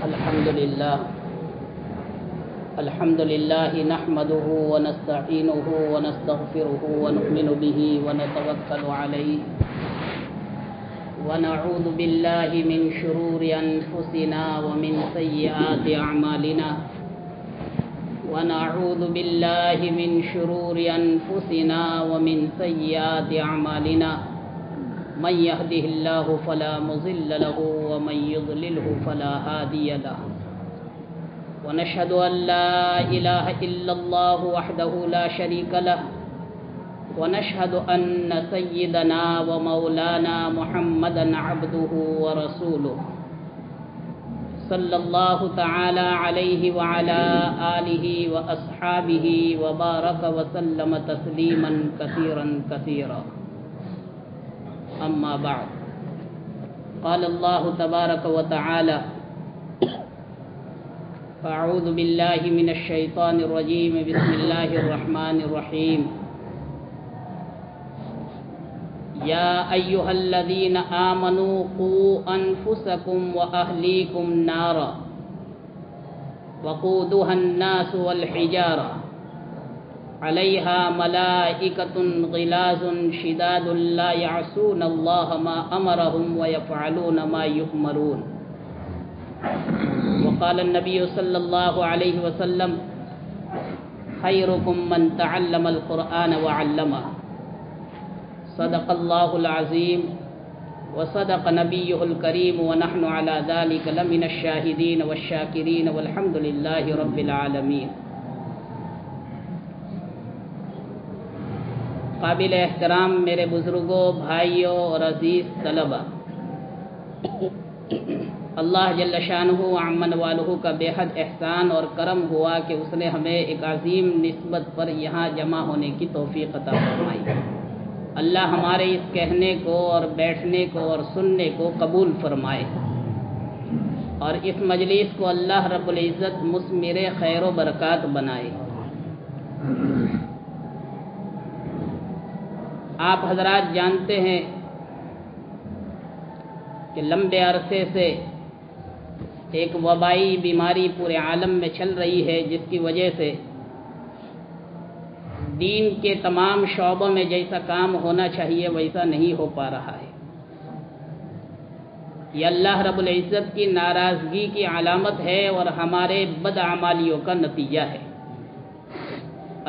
الحمد لله نحمده ونستعينه ونستغفره ونؤمن به ونتوكل عليه ونعوذ بالله من شرور أنفسنا ومن سيئات أعمالنا ونعوذ بالله من شرور أنفسنا ومن سيئات أعمالنا من يهده الله فلا مضل له ومن يضلله فلا هادي له ونشهد أن لا إله إلا الله وحده لا شريك له ونشهد أن سيدنا ومولانا محمدا عبده ورسوله صلى الله تعالى عليه وعلى آله وأصحابه وبارك وسلم تسليما كثيرا كثيرا أما بعد قال الله تبارك وتعالى أعوذ بالله من الشيطان الرجيم بسم الله الرحمن الرحيم يا أيها الذين آمنوا قوا أنفسكم وأهليكم نارا وقودها الناس والحجارة عليها ملائكة غلاظ شداد لا يعصون الله ما أمرهم ويفعلون ما يؤمرون وقال النبي صلى الله عليه وسلم خيركم من تعلم القرآن وعلمه صدق الله العظيم وصدق نبيه الكريم ونحن على ذلك لمن الشاهدين والشاكرين والحمد لله رب العالمين. قابل احترام میرے بزرگوں، بھائیوں اور عزیز طلبہ، اللہ جل شانہ عمن والہ کا بے حد احسان اور کرم ہوا کہ اس نے ہمیں ایک عظیم نسبت پر یہاں جمع ہونے کی توفیق عطا فرمائی. اللہ ہمارے اس کہنے کو اور بیٹھنے کو اور سننے کو قبول فرمائے اور اس مجلس کو اللہ رب العزت مثمر خیر و برکات بنائے. آپ حضرات جانتے ہیں کہ لمبے عرصے سے ایک وبائی بیماری پورے عالم میں چل رہی ہے، جس کی وجہ سے دین کے تمام شعبوں میں جیسا کام ہونا چاہیے ویسا نہیں ہو پا رہا ہے. یہ اللہ رب العزت کی ناراضگی کی علامت ہے اور ہمارے بدعمالیوں کا نتیجہ ہے.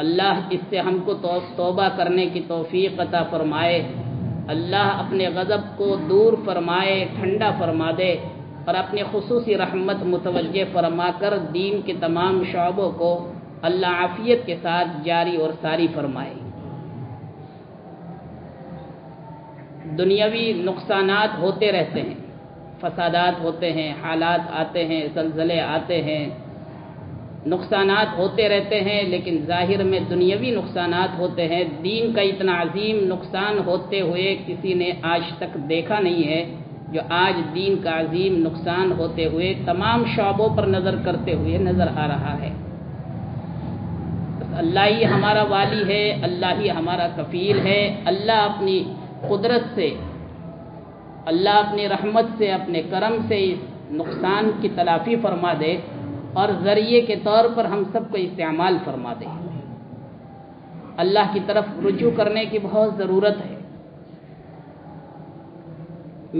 اللہ اس سے ہم کو توبہ کرنے کی توفیق عطا فرمائے. اللہ اپنے غضب کو دور فرمائے، ٹھنڈا فرما دے اور اپنی خصوصی رحمت متوجہ فرما کر دین کے تمام شعبوں کو اللہ عافیت کے ساتھ جاری اور ساری فرمائے. دنیاوی نقصانات ہوتے رہتے ہیں، فسادات ہوتے ہیں، حالات آتے ہیں، زلزلے آتے ہیں، نقصانات ہوتے رہتے ہیں، لیکن ظاہر میں دنیاوی نقصانات ہوتے ہیں. دین کا اتنا عظیم نقصان ہوتے ہوئے کسی نے آج تک دیکھا نہیں ہے جو آج دین کا عظیم نقصان ہوتے ہوئے تمام شعبوں پر نظر کرتے ہوئے نظر آ رہا ہے. اللہ ہی ہمارا والی ہے، اللہ ہی ہمارا کفیل ہے. اللہ اپنی قدرت سے، اللہ اپنی رحمت سے، اپنے کرم سے اس نقصان کی تلافی فرما دے اور ذریعے کے طور پر ہم سب کو استعمال فرما دے. اللہ کی طرف رجوع کرنے کی بہت ضرورت ہے.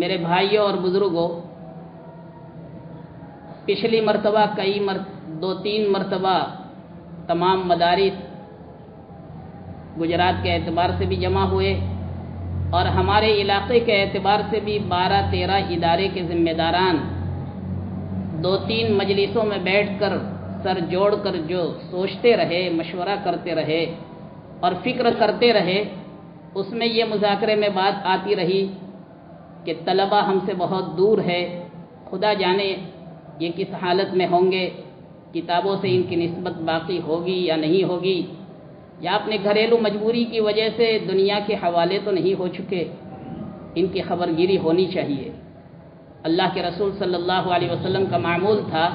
میرے بھائیوں اور بزرگوں، پچھلی مرتبہ دو تین مرتبہ تمام مدارس گجرات کے اعتبار سے بھی جمع ہوئے اور ہمارے علاقے کے اعتبار سے بھی 12-13 ادارے کے ذمہ داران 2-3 مجلسوں میں بیٹھ کر سر جوڑ کر جو سوچتے رہے، مشورہ کرتے رہے اور فکر کرتے رہے، اس میں یہ مذاکرے میں بات آتی رہی کہ طلبہ ہم سے بہت دور ہے، خدا جانے یہ کس حالت میں ہوں گے، کتابوں سے ان کی نسبت باقی ہوگی یا نہیں ہوگی، یا اپنے گھریلو مجبوری کی وجہ سے دنیا کے حوالے تو نہیں ہو چکے، ان کی خبر گیری ہونی چاہیے. اللہ کے رسول صلی اللہ علیہ وسلم کا معمول تھا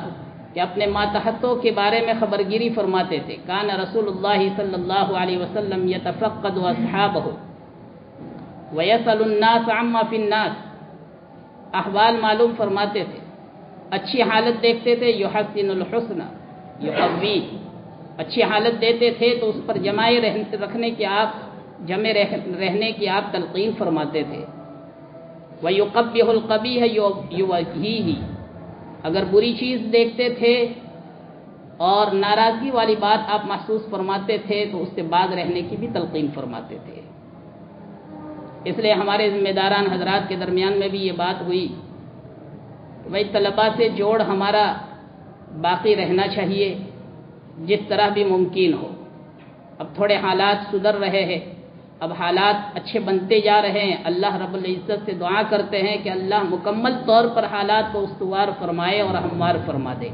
کہ اپنے ماتحتوں کے بارے میں خبر گیری فرماتے تھے. کان رسول اللہ صلی اللہ علیہ وسلم یتفقد اصحابہ ویسأل الناس عما فی الناس، احوال معلوم فرماتے تھے. اچھی حالت دیکھتے تھے یحسن الحسن یقوی، اچھی حالت دیتے تھے تو اس پر جمع رہنے کی آپ تلقین فرماتے تھے۔ وَيُقَبِّحُ الْقَبِيحَ يُوَجِّهِهِ، اگر بری چیز دیکھتے تھے اور ناراضگی والی بات آپ محسوس فرماتے تھے تو اس سے باز رہنے کی بھی تلقین فرماتے تھے۔ اس لیے ہمارے ذمہ داران حضرات کے درمیان میں بھی یہ بات ہوئی کہ بھائی طلباء سے جوڑ ہمارا باقی رہنا چاہیے جس طرح بھی ممکن ہو۔ اب تھوڑے حالات سدھر رہے ہیں، اب حالات اچھے بنتے جا رہے ہیں، اللہ رب العزت سے دعا کرتے ہیں کہ اللہ مکمل طور پر حالات کو استوار فرمائے اور ہموار فرما دے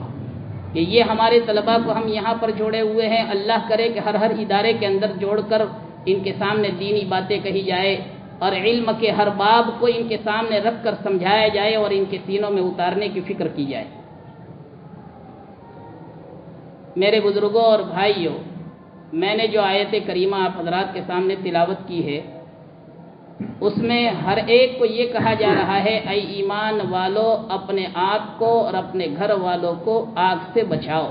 کہ یہ ہمارے طلباء کو ہم یہاں پر جوڑے ہوئے ہیں، اللہ کرے کہ ہر ادارے کے اندر جوڑ کر ان کے سامنے دینی باتیں کہی جائے اور علم کے ہر باب کو ان کے سامنے رکھ کر سمجھایا جائے اور ان کے سینوں میں اتارنے کی فکر کی جائے۔ میرے بزرگوں اور بھائیوں، میں نے جو آیت کریمہ آپ حضرات کے سامنے تلاوت کی ہے اس میں ہر ایک کو یہ کہا جا رہا ہے اے ایمان والو اپنے آپ کو اور اپنے گھر والوں کو آگ سے بچاؤ،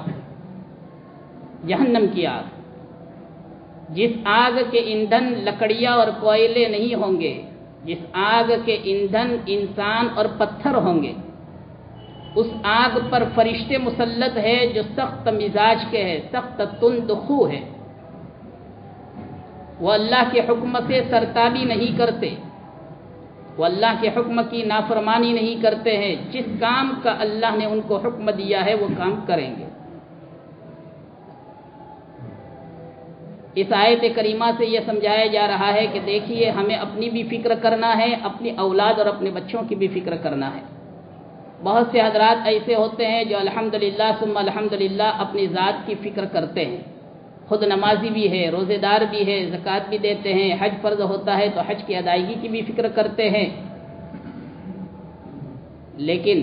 جہنم کی آگ، جس آگ کے ایندھن لکڑیاں اور کوئلے نہیں ہوں گے، جس آگ کے ایندھن انسان اور پتھر ہوں گے، اس آگ پر فرشتے مسلط ہے جو سخت مزاج کے ہیں، سخت تند خو ہے، وہ اللہ کے حکم سے سرتابی نہیں کرتے، وہ اللہ کے حکم کی نافرمانی نہیں کرتے ہیں، جس کام کا اللہ نے ان کو حکم دیا ہے وہ کام کریں گے۔ اس آیت کریمہ سے یہ سمجھایا جا رہا ہے کہ دیکھیے ہمیں اپنی بھی فکر کرنا ہے، اپنی اولاد اور اپنے بچوں کی بھی فکر کرنا ہے۔ بہت سے حضرات ایسے ہوتے ہیں جو الحمدللہ ثم الحمدللہ اپنی ذات کی فکر کرتے ہیں، خود نمازی بھی ہے، روزے دار بھی ہے، زکوٰۃ بھی دیتے ہیں، حج فرض ہوتا ہے تو حج کی ادائیگی کی بھی فکر کرتے ہیں، لیکن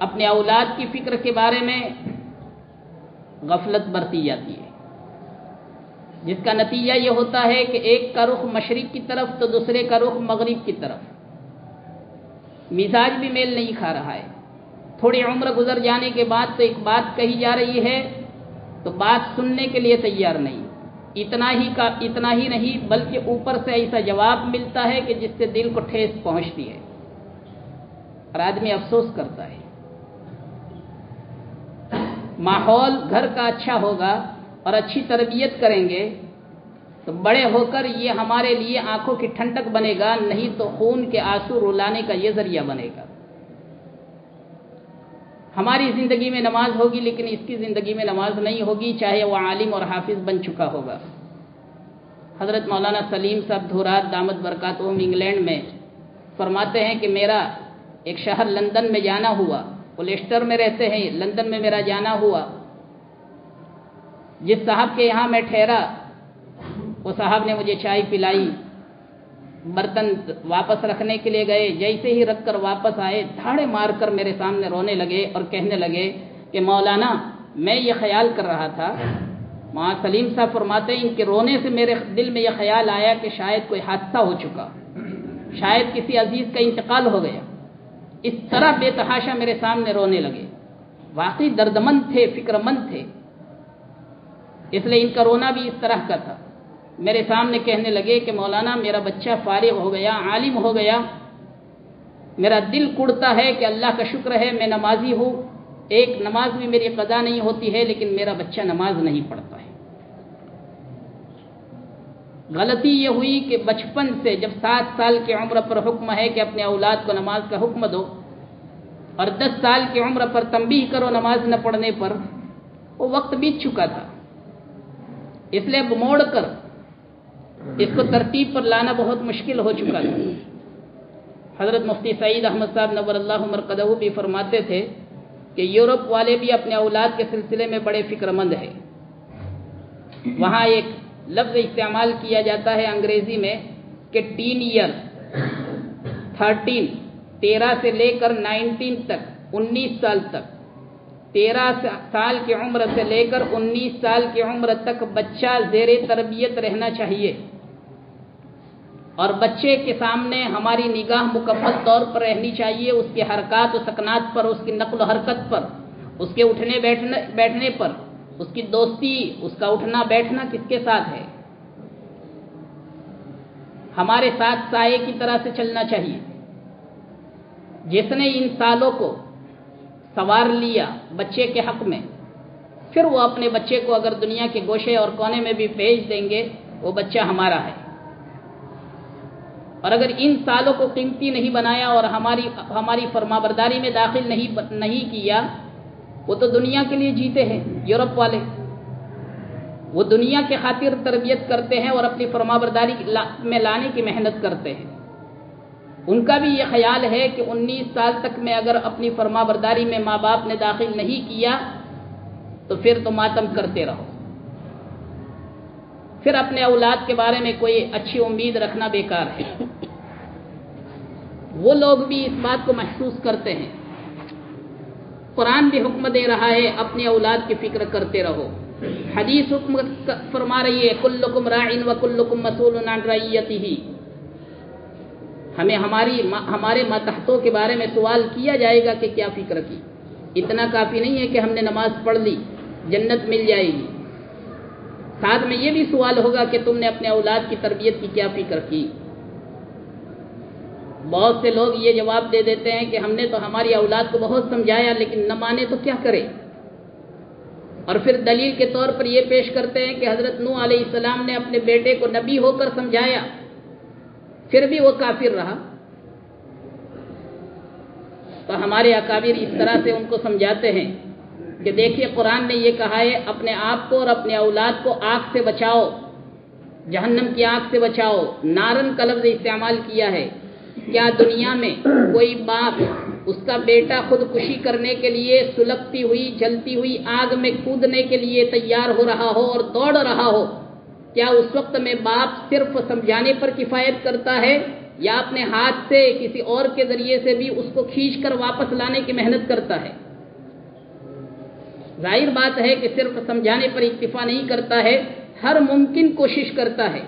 اپنے اولاد کی فکر کے بارے میں غفلت برتی جاتی ہے، جس کا نتیجہ یہ ہوتا ہے کہ ایک کا رخ مشرق کی طرف تو دوسرے کا رخ مغرب کی طرف، مزاج بھی میل نہیں کھا رہا ہے۔ تھوڑی عمر گزر جانے کے بعد تو ایک بات کہی جا رہی ہے تو بات سننے کے لیے تیار نہیں، اتنا ہی نہیں بلکہ اوپر سے ایسا جواب ملتا ہے کہ جس سے دل کو ٹھیس پہنچتی ہے اور آدمی افسوس کرتا ہے۔ ماحول گھر کا اچھا ہوگا اور اچھی تربیت کریں گے تو بڑے ہو کر یہ ہمارے لیے آنکھوں کی ٹھنڈک بنے گا، نہیں تو خون کے آنسو رلانے کا یہ ذریعہ بنے گا۔ ہماری زندگی میں نماز ہوگی لیکن اس کی زندگی میں نماز نہیں ہوگی، چاہے وہ عالم اور حافظ بن چکا ہوگا۔ حضرت مولانا سلیم صاحب دھورات دامت برکاتہم انگلینڈ میں فرماتے ہیں کہ میرا ایک شہر لندن میں جانا ہوا، وہ لیسٹر میں رہتے ہیں، لندن میں میرا جانا ہوا، جس صاحب کے یہاں میں ٹھہرا وہ صاحب نے مجھے چائے پلائی، برتن واپس رکھنے کے لیے گئے، جیسے ہی رکھ کر واپس آئے دھاڑے مار کر میرے سامنے رونے لگے اور کہنے لگے کہ مولانا میں یہ خیال کر رہا تھا، وہاں سلیم صاحب فرماتے ہیں ان کے رونے سے میرے دل میں یہ خیال آیا کہ شاید کوئی حادثہ ہو چکا، شاید کسی عزیز کا انتقال ہو گیا، اس طرح بے تحاشا میرے سامنے رونے لگے، واقعی دردمند تھے، فکر مند تھے، اس لیے ان کا رونا بھی اس طرح کا تھا۔ میرے سامنے کہنے لگے کہ مولانا میرا بچہ فارغ ہو گیا، عالم ہو گیا، میرا دل کڑتا ہے کہ اللہ کا شکر ہے میں نمازی ہوں، ایک نماز بھی میری قضا نہیں ہوتی ہے لیکن میرا بچہ نماز نہیں پڑھتا ہے۔ غلطی یہ ہوئی کہ بچپن سے جب 7 سال کی عمر پر حکم ہے کہ اپنے اولاد کو نماز کا حکم دو اور 10 سال کی عمر پر تنبیہ کرو نماز نہ پڑھنے پر، وہ وقت بیت چکا تھا، اس لیے موڑ کر اس کو ترتیب پر لانا بہت مشکل ہو چکا تھا۔ حضرت مفتی سعید احمد صاحب نور اللہ مرقدہ بھی فرماتے تھے کہ یورپ والے بھی اپنے اولاد کے سلسلے میں بڑے فکر مند ہیں، وہاں ایک لفظ استعمال کیا جاتا ہے انگریزی میں کہ ٹین ایئر، 13 سے لے کر 19 تک، 19 سال تک، 13 سال کی عمر سے لے کر 19 سال کی عمر تک بچہ زیر تربیت رہنا چاہیے۔ اور بچے کے سامنے ہماری نگاہ مکمل طور پر رہنی چاہیے، اس کے حرکات و سکنات پر، اس کی نقل و حرکت پر، اس کے اٹھنے بیٹھنے پر، اس کی دوستی، اس کا اٹھنا بیٹھنا کس کے ساتھ ہے، ہمارے ساتھ سائے کی طرح سے چلنا چاہیے۔ جس نے ان سالوں کو سنوار لیا بچے کے حق میں، پھر وہ اپنے بچے کو اگر دنیا کے گوشے اور کونے میں بھی بھیج دیں گے، وہ بچہ ہمارا ہے۔ اور اگر ان سالوں کو قیمتی نہیں بنایا اور ہماری فرمانبرداری میں داخل نہیں کیا، وہ تو دنیا کے لیے جیتے ہیں۔ یورپ والے وہ دنیا کے خاطر تربیت کرتے ہیں اور اپنی فرمانبرداری میں لانے کی محنت کرتے ہیں۔ ان کا بھی یہ خیال ہے کہ 19 سال تک میں اگر اپنی فرمانبرداری میں ماں باپ نے داخل نہیں کیا تو پھر تو ماتم کرتے رہو، پھر اپنے اولاد کے بارے میں کوئی اچھی امید رکھنا بیکار ہے۔ وہ لوگ بھی اس بات کو محسوس کرتے ہیں۔ قرآن بھی حکم دے رہا ہے اپنی اولاد کی فکر کرتے رہو، حدیث حکم فرما رہی ہے کلکم راع وکلکم مسئول عن رعیتہ، ہمیں ہمارے ماتحتوں کے بارے میں سوال کیا جائے گا کہ کیا فکر کی۔ اتنا کافی نہیں ہے کہ ہم نے نماز پڑھ لی جنت مل جائے گی، ساتھ میں یہ بھی سوال ہوگا کہ تم نے اپنے اولاد کی تربیت کی کیا فکر کی۔ بہت سے لوگ یہ جواب دے دیتے ہیں کہ ہم نے تو ہماری اولاد کو بہت سمجھایا لیکن نہ مانے تو کیا کرے، اور پھر دلیل کے طور پر یہ پیش کرتے ہیں کہ حضرت نوح علیہ السلام نے اپنے بیٹے کو نبی ہو کر سمجھایا، پھر بھی وہ کافر رہا۔ تو ہمارے اکابر اس طرح سے ان کو سمجھاتے ہیں کہ دیکھیے قرآن نے یہ کہا ہے اپنے آپ کو اور اپنے اولاد کو آگ سے بچاؤ، جہنم کی آگ سے بچاؤ، نارن کا لفظ استعمال کیا ہے۔ کیا دنیا میں کوئی باپ اس کا بیٹا خودکشی کرنے کے لیے سلگتی ہوئی جلتی ہوئی آگ میں کودنے کے لیے تیار ہو رہا ہو اور دوڑ رہا ہو، کیا اس وقت میں باپ صرف سمجھانے پر کفایت کرتا ہے یا اپنے ہاتھ سے کسی اور کے ذریعے سے بھی اس کو کھینچ کر واپس لانے کی محنت کرتا ہے؟ ظاہر بات ہے کہ صرف سمجھانے پر اکتفا نہیں کرتا ہے، ہر ممکن کوشش کرتا ہے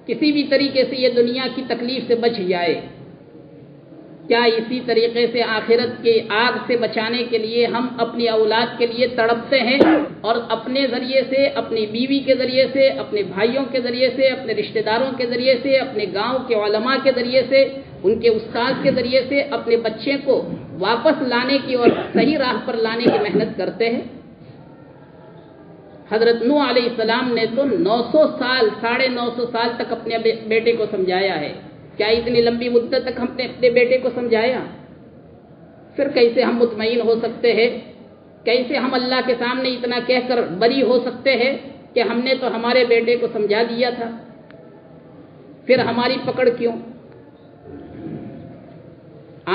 کسی بھی طریقے سے یہ دنیا کی تکلیف سے بچ جائے۔ کیا اسی طریقے سے آخرت کی آگ سے بچانے کے لیے ہم اپنی اولاد کے لیے تڑپتے ہیں اور اپنے ذریعے سے، اپنی بیوی کے ذریعے سے، اپنے بھائیوں کے ذریعے سے، اپنے رشتہ داروں کے ذریعے سے، اپنے گاؤں کے علماء کے ذریعے سے، ان کے استاد کے ذریعے سے اپنے بچے کو واپس لانے کی اور صحیح راہ پر لانے کی محنت کرتے ہیں؟ حضرت نوح علیہ السلام نے تو 900 سال تک اپنے بیٹے کو سمجھایا ہے۔ کیا اتنی لمبی مدت تک ہم نے اپنے بیٹے کو سمجھایا؟ پھر کیسے ہم مطمئن ہو سکتے ہیں؟ کیسے ہم اللہ کے سامنے اتنا کہہ کر بری ہو سکتے ہیں کہ ہم نے تو ہمارے بیٹے کو سمجھا دیا تھا؟ پھر ہماری پکڑ کیوں؟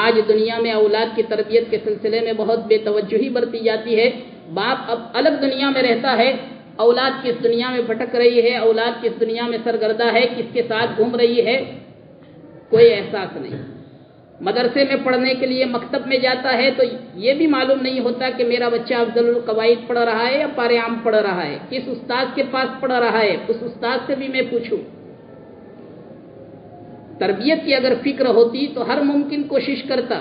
آج دنیا میں اولاد کی تربیت کے سلسلے میں بہت بے توجہی برتی جاتی ہے۔ باپ اب الگ دنیا میں رہتا ہے، اولاد کس دنیا میں بھٹک رہی ہے، اولاد کس دنیا میں سرگردہ ہے، کس کے ساتھ گھوم رہی ہے، کوئی احساس نہیں۔ مدرسے میں پڑھنے کے لیے مکتب میں جاتا ہے تو یہ بھی معلوم نہیں ہوتا کہ میرا بچہ افضل القواعد پڑھ رہا ہے یا پارے عام پڑھ رہا ہے، کس استاد کے پاس پڑھ رہا ہے، اس استاد سے بھی میں پوچھوں۔ تربیت کی اگر فکر ہوتی تو ہر ممکن کوشش کرتا،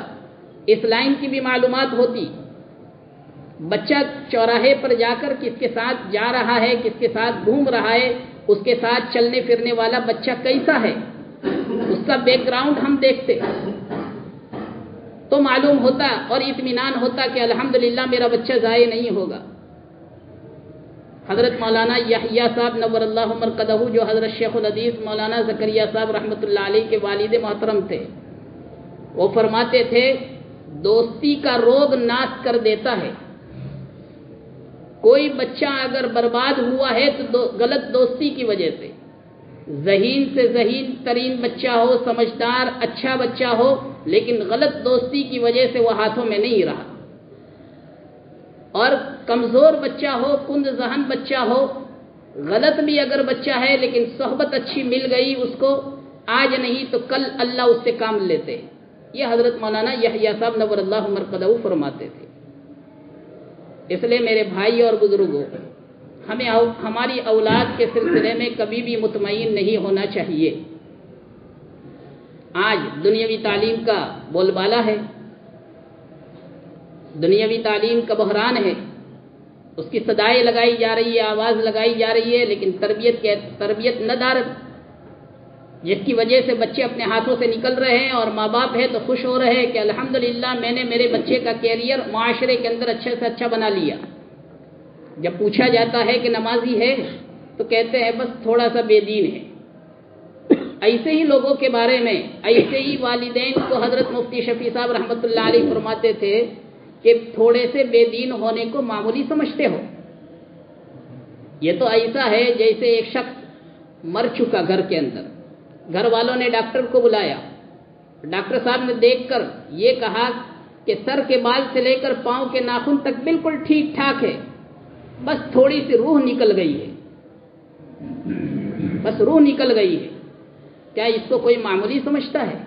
اس لائن کی بھی معلومات ہوتی، بچہ چوراہے پر جا کر کس کے ساتھ جا رہا ہے، کس کے ساتھ گھوم رہا ہے، اس کے ساتھ چلنے پھرنے والا بچہ کیسا ہے، اس کا بیک گراؤنڈ ہم دیکھتے تو معلوم ہوتا اور اطمینان ہوتا کہ الحمدللہ میرا بچہ ضائع نہیں ہوگا۔ حضرت مولانا یحییٰ صاحب نور اللہ مرقدہ، جو حضرت شیخ الحدیث مولانا زکریا صاحب رحمۃ اللہ علیہ کے والد محترم تھے، وہ فرماتے تھے دوستی کا روگ ناش کر دیتا ہے۔ کوئی بچہ اگر برباد ہوا ہے تو غلط دوستی کی وجہ سے، ذہین سے ذہین ترین بچہ ہو، سمجھدار اچھا بچہ ہو، لیکن غلط دوستی کی وجہ سے وہ ہاتھوں میں نہیں رہا، اور کمزور بچہ ہو، کند ذہن بچہ ہو، غلط بھی اگر بچہ ہے لیکن صحبت اچھی مل گئی اس کو، آج نہیں تو کل اللہ اس سے کام لیتے۔ یہ حضرت مولانا یحییٰ صاحب نور اللہ مرقدہ فرماتے تھے۔ اس لیے میرے بھائی اور بزرگوں، ہمیں ہماری اولاد کے سلسلے میں کبھی بھی مطمئن نہیں ہونا چاہیے۔ آج دنیاوی تعلیم کا بول بالا ہے، دنیاوی تعلیم کا بحران ہے، اس کی صدائیں لگائی جا رہی ہے، آواز لگائی جا رہی ہے، لیکن تربیت ندارت، جس کی وجہ سے بچے اپنے ہاتھوں سے نکل رہے ہیں اور ماں باپ ہے تو خوش ہو رہے ہیں کہ الحمدللہ میں نے میرے بچے کا کیریئر معاشرے کے اندر اچھے سے اچھا بنا لیا۔ جب پوچھا جاتا ہے کہ نمازی ہے تو کہتے ہیں بس تھوڑا سا بے دین ہے۔ ایسے ہی لوگوں کے بارے میں، ایسے ہی والدین کو حضرت مفتی شفیع صاحب رحمۃ اللہ علیہ فرماتے تھے کہ تھوڑے سے بے دین ہونے کو معمولی سمجھتے ہو۔ یہ تو ایسا ہے جیسے ایک شخص مر چکا گھر کے اندر، گھر والوں نے ڈاکٹر کو بلایا، ڈاکٹر صاحب نے دیکھ کر یہ کہا کہ سر کے بال سے لے کر پاؤں کے ناخن تک بالکل ٹھیک ٹھاک ہے، بس تھوڑی سی روح نکل گئی ہے، بس روح نکل گئی ہے۔ کیا اس کو کوئی معمولی سمجھتا ہے؟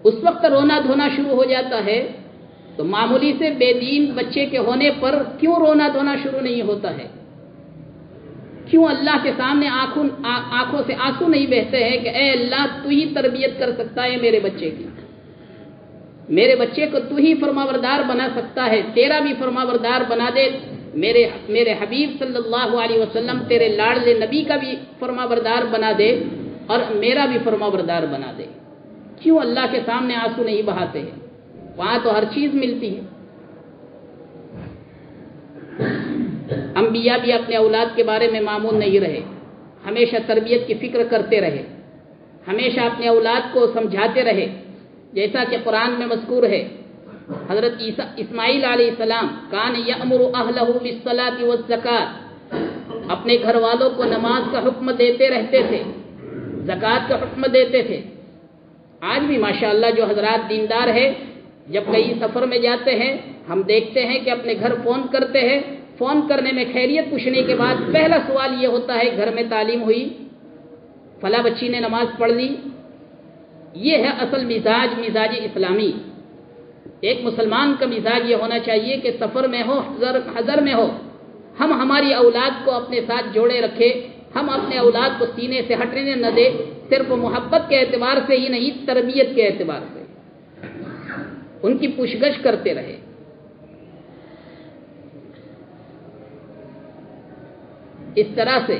اس وقت رونا دھونا شروع ہو جاتا ہے، تو معمولی سے بے دین بچے کے ہونے پر کیوں رونا دھونا شروع نہیں ہوتا ہے؟ کیوں اللہ کے سامنے آنکھوں سے آنسو نہیں بہتے ہیں کہ اے اللہ تو ہی تربیت کر سکتا ہے میرے بچے کی، میرے بچے کو تو ہی فرمانبردار بنا سکتا ہے، تیرا بھی فرمانبردار بنا دے، میرے حبیب صلی اللہ علیہ وسلم تیرے لاڈلے نبی کا بھی فرمانبردار بنا دے اور میرا بھی فرمانبردار بنا دے۔ کیوں اللہ کے سامنے آنسو نہیں بہاتے ہیں؟ وہاں تو ہر چیز ملتی ہے۔ انبیاء بھی اپنے اولاد کے بارے میں معمول نہیں رہے، ہمیشہ تربیت کی فکر کرتے رہے، ہمیشہ اپنے اولاد کو سمجھاتے رہے، جیسا کہ قرآن میں مذکور ہے۔ حضرت اسماعیل علیہ السلام کان یأمر اہلہ بالصلاۃ والزکاۃ، اپنے گھر والوں کو نماز کا حکم دیتے رہتے تھے، زکوٰۃ کا حکم دیتے تھے۔ آج بھی ماشاءاللہ جو حضرات دیندار ہے، جب کئی سفر میں جاتے ہیں ہم دیکھتے ہیں کہ اپنے گھر فون کرتے ہیں، فون کرنے میں خیریت پوچھنے کے بعد پہلا سوال یہ ہوتا ہے گھر میں تعلیم ہوئی، فلاں بچی نے نماز پڑھ لی۔ یہ ہے اصل مزاج اسلامی۔ ایک مسلمان کا مزاج یہ ہونا چاہیے کہ سفر میں ہو، حضر میں ہو، ہم ہماری اولاد کو اپنے ساتھ جوڑے رکھے، ہم اپنے اولاد کو سینے سے ہٹنے نہ دے، صرف محبت کے اعتبار سے ہی نہیں، تربیت کے اعتبار سے ان کی پوچھ گچھ کرتے رہے۔ اس طرح سے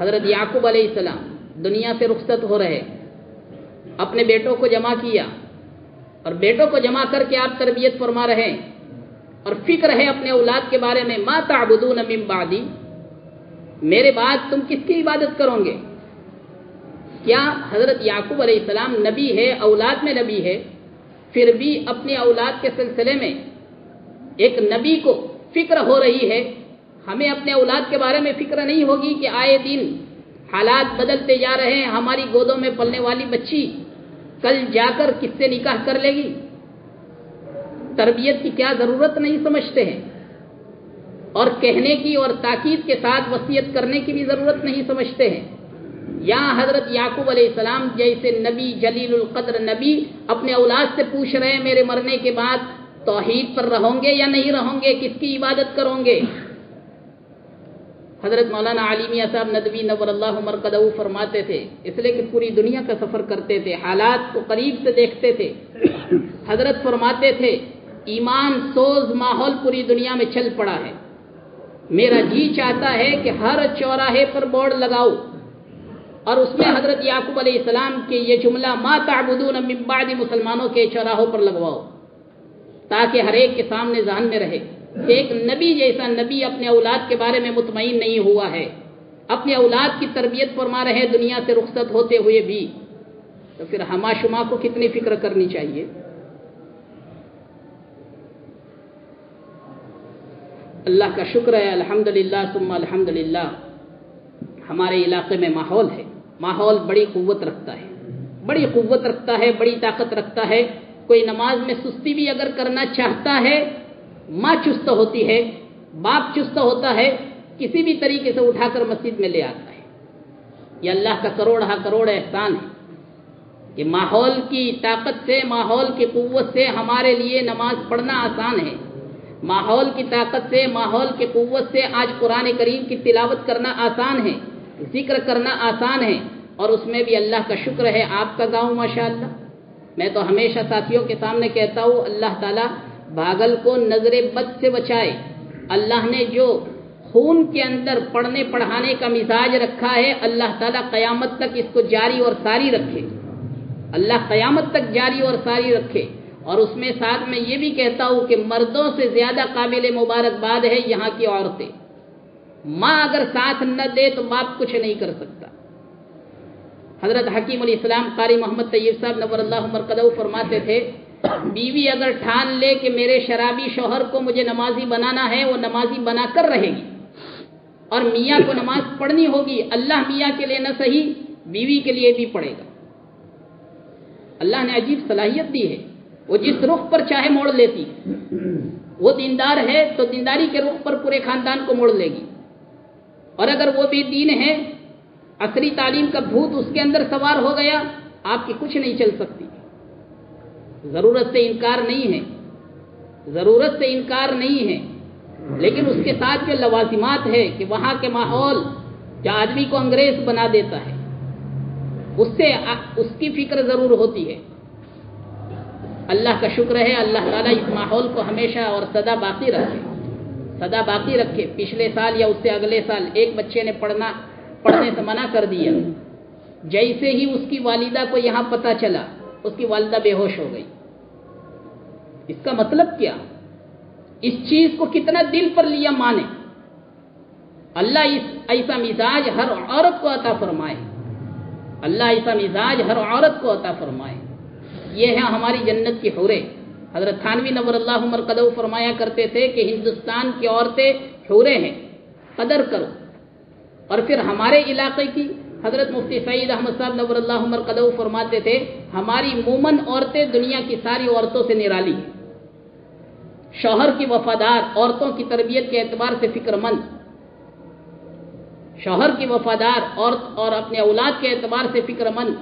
حضرت یعقوب علیہ السلام دنیا سے رخصت ہو رہے، اپنے بیٹوں کو جمع کیا اور بیٹوں کو جمع کر کے آپ تربیت فرما رہے اور فکر ہے اپنے اولاد کے بارے میں، ما تعبدون من بعدی، میرے بعد تم کس کی عبادت کرو گے؟ کیا حضرت یعقوب علیہ السلام نبی ہے، اولاد میں نبی ہے، پھر بھی اپنی اولاد کے سلسلے میں ایک نبی کو فکر ہو رہی ہے؟ ہمیں اپنے اولاد کے بارے میں فکر نہیں ہوگی کہ آئے دن حالات بدلتے جا رہے ہیں، ہماری گودوں میں پلنے والی بچی کل جا کر کس سے نکاح کر لے گی؟ تربیت کی کیا ضرورت نہیں سمجھتے ہیں، اور کہنے کی اور تاکید کے ساتھ وصیت کرنے کی بھی ضرورت نہیں سمجھتے ہیں۔ یہاں حضرت یعقوب علیہ السلام جیسے نبی، جلیل القدر نبی، اپنے اولاد سے پوچھ رہے ہیں میرے مرنے کے بعد توحید پر رہوں گے یا نہیں رہوں گے، کس کی عبادت کروں گے؟ حضرت مولانا علی میاں صاحب ندوی نور اللہ مرقدہ فرماتے تھے، اس لیے کہ پوری دنیا کا سفر کرتے تھے، حالات کو قریب سے دیکھتے تھے، حضرت فرماتے تھے ایمان سوز ماحول پوری دنیا میں چل پڑا ہے، میرا جی چاہتا ہے کہ ہر چوراہے پر بورڈ لگاؤ اور اس میں حضرت یعقوب علیہ السلام کے یہ جملہ ما تعبدون من بعد مسلمانوں کے چوراہوں پر لگواؤ، تاکہ ہر ایک کے سامنے ذہن میں رہے کہ ایک نبی جیسا نبی اپنے اولاد کے بارے میں مطمئن نہیں ہوا ہے، اپنے اولاد کی تربیت فرما رہے دنیا سے رخصت ہوتے ہوئے بھی، تو پھر ہما شما کو کتنی فکر کرنی چاہیے۔ اللہ کا شکر ہے، الحمدللہ ثم الحمدللہ، ہمارے علاقے میں ماحول بڑی قوت رکھتا ہے، بڑی قوت رکھتا ہے، بڑی طاقت رکھتا ہے۔ کوئی نماز میں سستی بھی اگر کرنا چاہتا ہے، ماں چست ہوتی ہے، باپ چست ہوتا ہے، کسی بھی طریقے سے اٹھا کر مسجد میں لے آتا ہے۔ یہ اللہ کا کروڑ احسان ہے کہ ماحول کی طاقت سے، ماحول کی قوت سے ہمارے لیے نماز پڑھنا آسان ہے، ماحول کی طاقت سے، ماحول کی قوت سے آج قرآن کریم کی تلاوت کرنا آسان ہے، ذکر کرنا آسان ہے، اور اس میں بھی اللہ کا شکر ہے آپ کا گاؤں ماشاءاللہ. میں تو ہمیشہ ساتھیوں کے سامنے کہتا ہوں اللہ تعالیٰ بھاگل کو نظر بد سے بچائے. اللہ نے جو خون کے اندر پڑھنے پڑھانے کا مزاج رکھا ہے اللہ تعالیٰ قیامت تک اس کو جاری اور ساری رکھے. اللہ قیامت تک جاری اور ساری رکھے. اور اس میں ساتھ میں یہ بھی کہتا ہوں کہ مردوں سے زیادہ قابل مبارکباد ہے یہاں کی عورتیں. ماں اگر ساتھ نہ دے تو باپ کچھ نہیں کر سکتا. حضرت حکیم علیہ السلام قاری محمد طیب صاحب نور اللہ مرقدہ فرماتے تھے بیوی اگر ٹھان لے کہ میرے شرابی شوہر کو مجھے نمازی بنانا ہے وہ نمازی بنا کر رہے گی اور میاں کو نماز پڑھنی ہوگی. اللہ میاں کے لیے نہ صحیح بیوی کے لیے بھی پڑھے گا. اللہ نے عجیب صلاحیت دی ہے. وہ جس رخ پر چاہے موڑ لیتی. وہ دیندار ہے تو دینداری کے رخ پر پورے خاندان کو موڑ لے گی. اور اگر وہ بے دین ہے عصری تعلیم کا بھوت اس کے اندر سوار ہو گیا آپ کی کچھ نہیں چل سکتی. ضرورت سے انکار نہیں ہے. ضرورت سے انکار نہیں ہے لیکن اس کے ساتھ جو لوازمات ہے کہ وہاں کے ماحول جو آدمی کو انگریز بنا دیتا ہے اس سے اس کی فکر ضرور ہوتی ہے. اللہ کا شکر ہے اللہ تعالیٰ اس ماحول کو ہمیشہ اور سدا باقی رکھے. سدا باقی رکھے. پچھلے سال یا اس سے اگلے سال ایک بچے نے پڑھنے سے منع کر دیا. جیسے ہی اس کی والدہ کو یہاں پتہ چلا اس کی والدہ بے ہوش ہو گئی. اس کا مطلب کیا؟ اس چیز کو کتنا دل پر لیا ماں نے. اللہ ایسا مزاج ہر عورت کو عطا فرمائے. اللہ ایسا مزاج ہر عورت کو عطا فرمائے. یہ ہے ہماری جنت کی حوریں. حضرت تھانوی نور اللہ مرقدہ فرمایا کرتے تھے کہ ہندوستان کی عورتیں حوریں ہیں قدر کرو. اور پھر ہمارے علاقے کی حضرت مفتی سعید احمد صاحب نور اللہ مرقدہ فرماتے تھے ہماری مومن عورتیں دنیا کی ساری عورتوں سے نرالی ہیں. شوہر کی وفادار، عورتوں کی تربیت کے اعتبار سے فکر مند، شوہر کی وفادار عورت اور اپنے اولاد کے اعتبار سے فکر مند.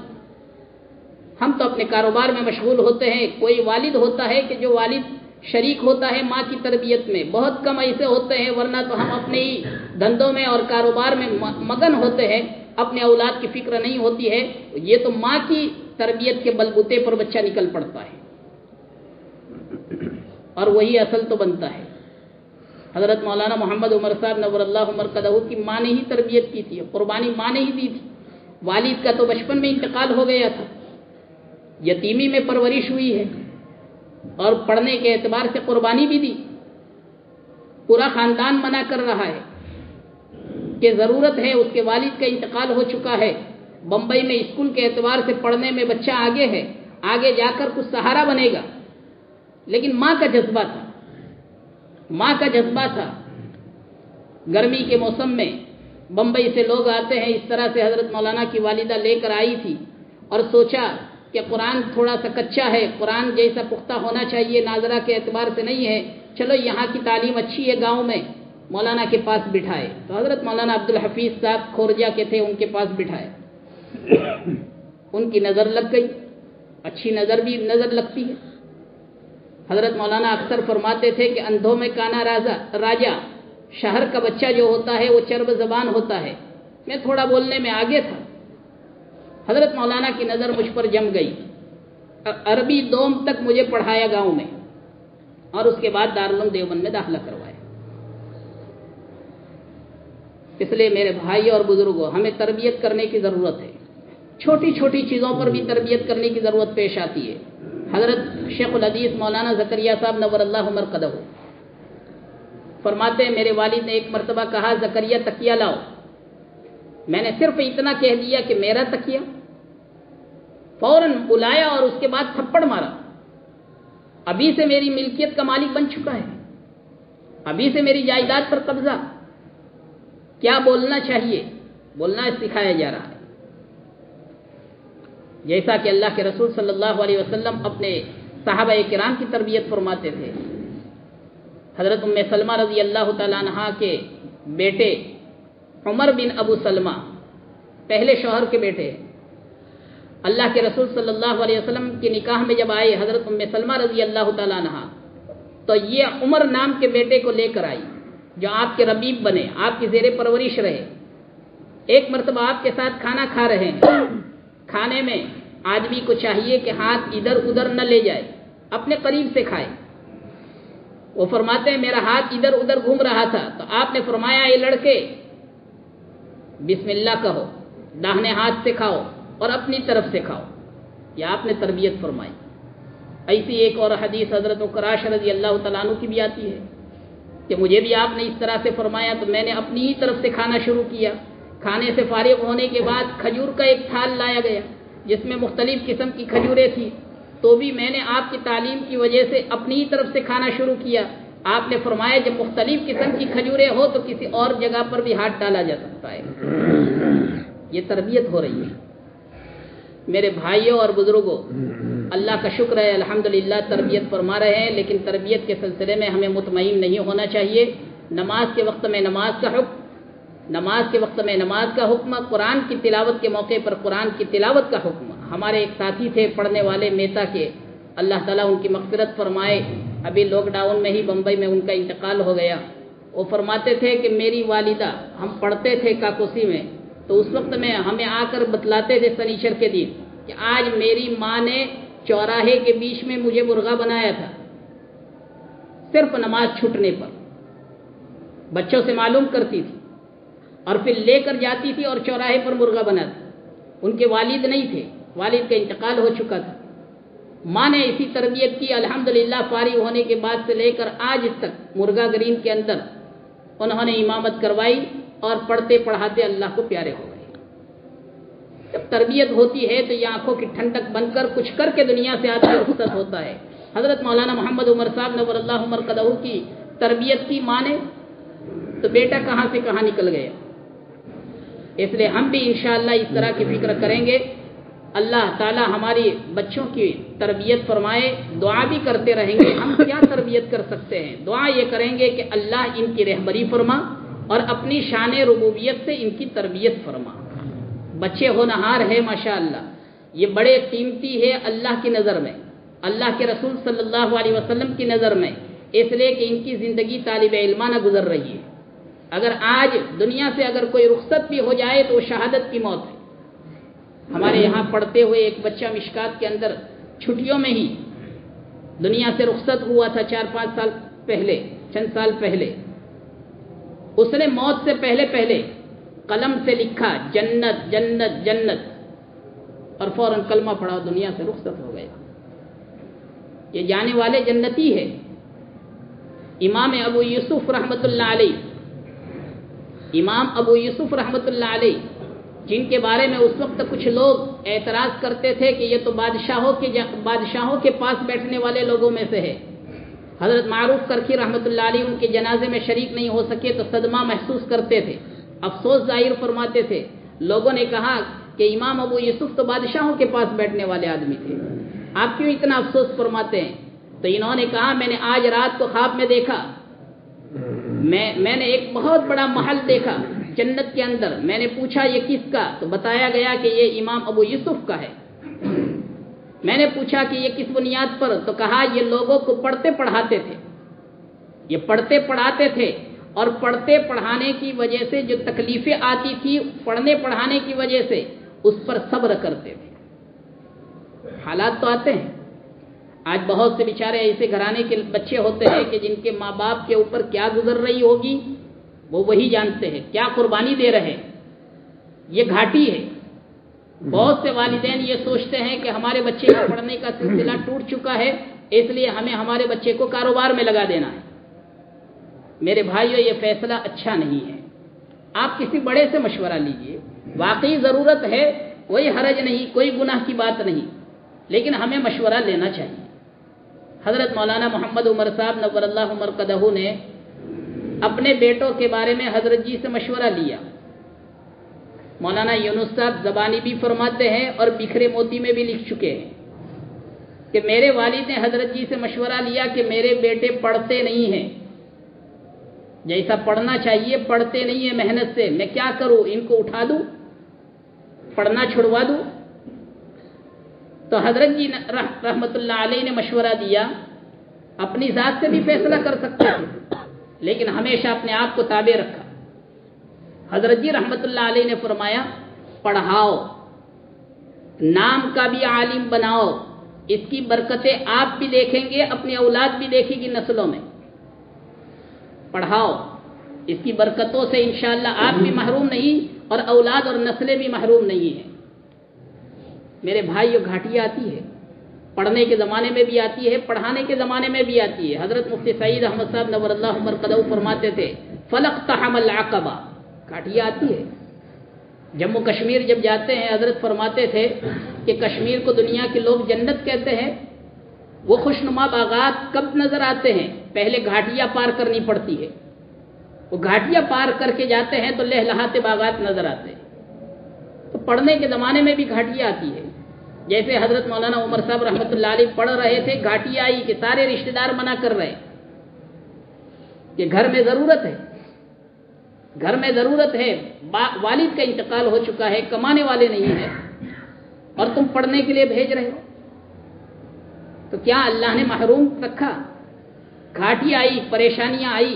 ہم تو اپنے کاروبار میں مشغول ہوتے ہیں. کوئی والد ہوتا ہے کہ جو والد شریک ہوتا ہے ماں کی تربیت میں. بہت کم ایسے ہوتے ہیں ورنہ تو ہم اپنے ہی دھندوں میں اور کاروبار میں مگن ہوتے ہیں. اپنے اولاد کی فکر نہیں ہوتی ہے. یہ تو ماں کی تربیت کے بلبوتے پر بچہ نکل پڑتا ہے اور وہی اصل تو بنتا ہے. حضرت مولانا محمد عمر صاحب نور اللہ مرقدہ کی ماں نے ہی تربیت کی تھی. قربانی ماں نے ہی دی تھی. والد کا تو بچپن میں انتقال ہو گیا تھا. یتیمی میں پرورش ہوئی ہے اور پڑھنے کے اعتبار سے قربانی بھی دی. پورا خاندان منع کر رہا ہے کہ ضرورت ہے. اس کے والد کا انتقال ہو چکا ہے. بمبئی میں اسکول کے اعتبار سے پڑھنے میں بچہ آگے ہے. آگے جا کر کچھ سہارا بنے گا. لیکن ماں کا جذبہ تھا. ماں کا جذبہ تھا. گرمی کے موسم میں بمبئی سے لوگ آتے ہیں. اس طرح سے حضرت مولانا کی والدہ لے کر آئی تھی اور سوچا کہ قرآن تھوڑا سا کچا ہے. قرآن جیسا پختہ ہونا چاہیے ناظرہ کے اعتبار سے نہیں ہے. چلو یہاں کی تعلیم اچھی ہے گاؤں میں. مولانا کے پاس بٹھائے تو حضرت مولانا عبدالحفیظ صاحب کھورجا کے تھے. ان کے پاس بٹھائے. ان کی نظر لگ گئی. اچھی نظر بھی نظر لگتی ہے. حضرت مولانا اکثر فرماتے تھے کہ اندھوں میں کانا راجا. شہر کا بچہ جو ہوتا ہے وہ چرب زبان ہوتا ہے. میں تھوڑا بولنے میں آگے تھا. حضرت مولانا کی نظر مجھ پر جم گئی. عربی دوم تک مجھے پڑھایا گاؤں میں اور اس کے بعد دارالعلوم دیوبند میں داخلہ کروایا. اس لیے میرے بھائی اور بزرگوں ہمیں تربیت کرنے کی ضرورت ہے. چھوٹی چھوٹی چیزوں پر بھی تربیت کرنے کی ضرورت پیش آتی ہے. حضرت شیخ الحدیث مولانا زکریا صاحب نور اللہ مرقدہ فرماتے ہیں میرے والد نے ایک مرتبہ کہا زکریا تکیہ لاؤ. میں نے صرف اتنا کہہ دیا کہ میرا تکیہ. فوراً بلایا اور اس کے بعد تھپڑ مارا. ابھی سے میری ملکیت کا مالک بن چکا ہے. ابھی سے میری جائیداد پر قبضہ. کیا بولنا چاہیے بولنا سکھایا جا رہا ہے. جیسا کہ اللہ کے رسول صلی اللہ علیہ وسلم اپنے صحابہ کرام کی تربیت فرماتے تھے. حضرت ام سلمہ رضی اللہ تعالیٰ عنہا کے بیٹے عمر بن ابو سلمہ پہلے شوہر کے بیٹے ہیں. اللہ کے رسول صلی اللہ علیہ وسلم کے نکاح میں جب آئے حضرت ام سلمہ رضی اللہ تعالیٰ عنہا تو یہ عمر نام کے بیٹے کو لے کر آئی جو آپ کے ربیب بنے, آپ کی زیر پرورش رہے. ایک مرتبہ آپ کے ساتھ کھانا کھا رہے ہیں، کھانے میں آدمی کو چاہیے کہ ہاتھ ادھر ادھر نہ لے جائے، اپنے قریب سے کھائے۔ وہ فرماتے ہیں میرا ہاتھ ادھر ادھر گھوم رہا تھا تو آپ نے فرمایا اے لڑکے بسم اللہ کہو، داہنے ہاتھ سے کھاؤ اور اپنی طرف سے کھاؤ۔ یہ آپ نے تربیت فرمائی۔ ایسی ایک اور حدیث حضرت عکراش رضی اللہ تعالیٰ عنہ کی بھی آتی ہے کہ مجھے بھی آپ نے اس طرح سے فرمایا تو میں نے اپنی ہی طرف سے کھانا شروع کیا۔ کھانے سے فارغ ہونے کے بعد کھجور کا ایک تھال لایا گیا جس میں مختلف قسم کی کھجوریں تھیں، تو بھی میں نے آپ کی تعلیم کی وجہ سے اپنی ہی طرف سے کھانا شروع کیا۔ آپ نے فرمایا جب مختلف قسم کی کھجوریں ہو تو کسی اور جگہ پر بھی ہاتھ ڈالا جا سکتا ہے۔ یہ تربیت ہو رہی ہے۔ میرے بھائیوں اور بزرگوں، اللہ کا شکر ہے الحمدللہ تربیت فرما رہے ہیں، لیکن تربیت کے سلسلے میں ہمیں مطمئن نہیں ہونا چاہیے۔ نماز کے وقت میں نماز کا حکم، نماز کے وقت میں نماز کا حکم، قرآن کی تلاوت کے موقع پر قرآن کی تلاوت کا حکم۔ ہمارے ایک ساتھی تھے پڑھنے والے میتا کے، اللہ تعالیٰ ان کی مغفرت فرمائے، ابھی لاک ڈاؤن میں ہی بمبئی میں ان کا انتقال ہو گیا۔ وہ فرماتے تھے کہ میری والدہ، ہم پڑھتے تھے کاکوسی میں، تو اس وقت میں ہمیں آ کر بتلاتے تھے سنیچر کے دن کہ آج میری ماں نے چوراہے کے بیچ میں مجھے مرغا بنایا تھا، صرف نماز چھوٹنے پر۔ بچوں سے معلوم کرتی تھی اور پھر لے کر جاتی تھی اور چوراہے پر مرغا بناتی۔ ان کے والد نہیں تھے، والد کا انتقال ہو چکا تھا۔ ماں نے اسی تربیت کی، الحمدللہ فارغ ہونے کے بعد سے لے کر آج تک مرغا گرین کے اندر انہوں نے امامت کروائی اور پڑھتے پڑھاتے اللہ کو پیارے ہو گئے۔ جب تربیت ہوتی ہے تو یہ آنکھوں کی ٹھنڈک بن کر کچھ کر کے دنیا سے آدمی رخصت ہوتا ہے۔ حضرت مولانا محمد عمر صاحب نور اللہ مرقدہ کی تربیت کی ماں نے تو بیٹا کہاں سے کہاں نکل گیا۔ اس لیے ہم بھی انشاءاللہ اس طرح کی فکر کریں گے۔ اللہ تعالی ہماری بچوں کی تربیت فرمائے، دعا بھی کرتے رہیں گے۔ ہم کیا تربیت کر سکتے ہیں؟ دعا یہ کریں گے کہ اللہ ان کی رہبری فرما اور اپنی شان ربوبیت سے ان کی تربیت فرما۔ بچے ہونہار ہے ماشاءاللہ، یہ بڑے قیمتی ہے اللہ کی نظر میں، اللہ کے رسول صلی اللہ علیہ وسلم کی نظر میں، اس لیے کہ ان کی زندگی طالب علمانہ گزر رہی ہے۔ اگر آج دنیا سے اگر کوئی رخصت بھی ہو جائے تو وہ شہادت کی موت ہے۔ ہمارے یہاں پڑھتے ہوئے ایک بچہ مشکات کے اندر چھٹیوں میں ہی دنیا سے رخصت ہوا تھا 4-5 سال پہلے، چند سال پہلے۔ اس نے موت سے پہلے قلم سے لکھا جنت جنت جنت اور فوراً کلمہ پڑھا، دنیا سے رخصت ہو گیا۔ یہ جانے والے جنتی ہے۔ امام ابو یوسف رحمۃ اللہ علیہ، امام ابو یوسف رحمۃ اللہ علیہ جن کے بارے میں اس وقت کچھ لوگ اعتراض کرتے تھے کہ یہ تو بادشاہوں کے پاس بیٹھنے والے لوگوں میں سے ہے۔ حضرت معروف کرکی رحمۃ اللہ علیہ ان کے جنازے میں شریک نہیں ہو سکے تو صدمہ محسوس کرتے تھے، افسوس ظاہر فرماتے تھے۔ لوگوں نے کہا کہ امام ابو یوسف تو بادشاہوں کے پاس بیٹھنے والے آدمی تھے، آپ کیوں اتنا افسوس فرماتے ہیں؟ تو انہوں نے کہا میں نے آج رات کو خواب میں دیکھا، میں نے ایک بہت بڑا محل دیکھا جنت کے اندر۔ میں نے پوچھا یہ کس کا؟ تو بتایا گیا کہ یہ امام ابو یوسف کا ہے۔ میں نے پوچھا کہ یہ کس بنیاد پر؟ تو کہا یہ لوگوں کو پڑھتے پڑھاتے تھے، یہ پڑھتے پڑھاتے تھے اور پڑھتے پڑھانے کی وجہ سے جو تکلیفیں آتی تھی پڑھنے پڑھانے کی وجہ سے اس پر صبر کرتے تھے۔ حالات تو آتے ہیں، آج بہت سے بیچارے ایسے گھرانے کے بچے ہوتے ہیں کہ جن کے ماں باپ کے اوپر کیا گزر رہی ہوگی وہ وہی جانتے ہیں، کیا قربانی دے رہے ہیں۔ یہ گھاٹی ہے۔ بہت سے والدین یہ سوچتے ہیں کہ ہمارے بچے کا پڑھنے کا سلسلہ ٹوٹ چکا ہے، اس لیے ہمیں ہمارے بچے کو کاروبار میں لگا دینا ہے۔ میرے بھائیو یہ فیصلہ اچھا نہیں ہے۔ آپ کسی بڑے سے مشورہ لیجئے، واقعی ضرورت ہے، کوئی حرج نہیں، کوئی گناہ کی بات نہیں، لیکن ہمیں مشورہ لینا چاہیے۔ حضرت مولانا محمد عمر صاحب نور اللہ مرقدہ نے اپنے بیٹوں کے بارے میں حضرت جی سے مشورہ لیا۔ مولانا یونس صاحب زبانی بھی فرماتے ہیں اور بکھرے موتی میں بھی لکھ چکے ہیں کہ میرے والد نے حضرت جی سے مشورہ لیا کہ میرے بیٹے پڑھتے نہیں ہیں، جیسا پڑھنا چاہیے پڑھتے نہیں ہیں محنت سے، میں کیا کروں؟ ان کو اٹھا دوں، پڑھنا چھڑوا دوں؟ تو حضرت جی رحمت اللہ علیہ نے مشورہ دیا، اپنی ذات سے بھی فیصلہ کر سکتے تھے لیکن ہمیشہ اپنے آپ کو تابع رکھا۔ حضرت جی رحمت اللہ علیہ نے فرمایا پڑھاؤ، نام کا بھی عالم بناؤ، اس کی برکتیں آپ بھی دیکھیں گے، اپنی اولاد بھی دیکھے گی نسلوں میں۔ پڑھاؤ، اس کی برکتوں سے انشاءاللہ آپ بھی محروم نہیں اور اولاد اور نسلیں بھی محروم نہیں ہیں۔ میرے بھائیو، گھاٹیاں آتی ہے، پڑھنے کے زمانے میں بھی آتی ہے، پڑھانے کے زمانے میں بھی آتی ہے۔ حضرت مفتی سعید احمد صاحب نور اللہ مرقدہ فرماتے تھے فلقتحم العقبہ، گھاٹیاں آتی ہے۔ جموں کشمیر جب جاتے ہیں، حضرت فرماتے تھے کہ کشمیر کو دنیا کے لوگ جنت کہتے ہیں۔ وہ خوشنما باغات کب نظر آتے ہیں؟ پہلے گھاٹیاں پار کرنی پڑتی ہے، وہ گھاٹیاں پار کر کے جاتے ہیں تو لہلہاتے باغات نظر آتے ہیں۔ تو پڑھنے کے زمانے میں بھی گھاٹیاں آتی ہے۔ جیسے حضرت مولانا عمر صاحب رحمۃ اللہ علیہ پڑھ رہے تھے، گھاٹی آئی کہ سارے رشتہ دار منع کر رہے کہ گھر میں ضرورت ہے، گھر میں ضرورت ہے، والد کا انتقال ہو چکا ہے، کمانے والے نہیں ہیں اور تم پڑھنے کے لیے بھیج رہے ہو، تو کیا اللہ نے محروم رکھا؟ گھاٹی آئی، پریشانیاں آئی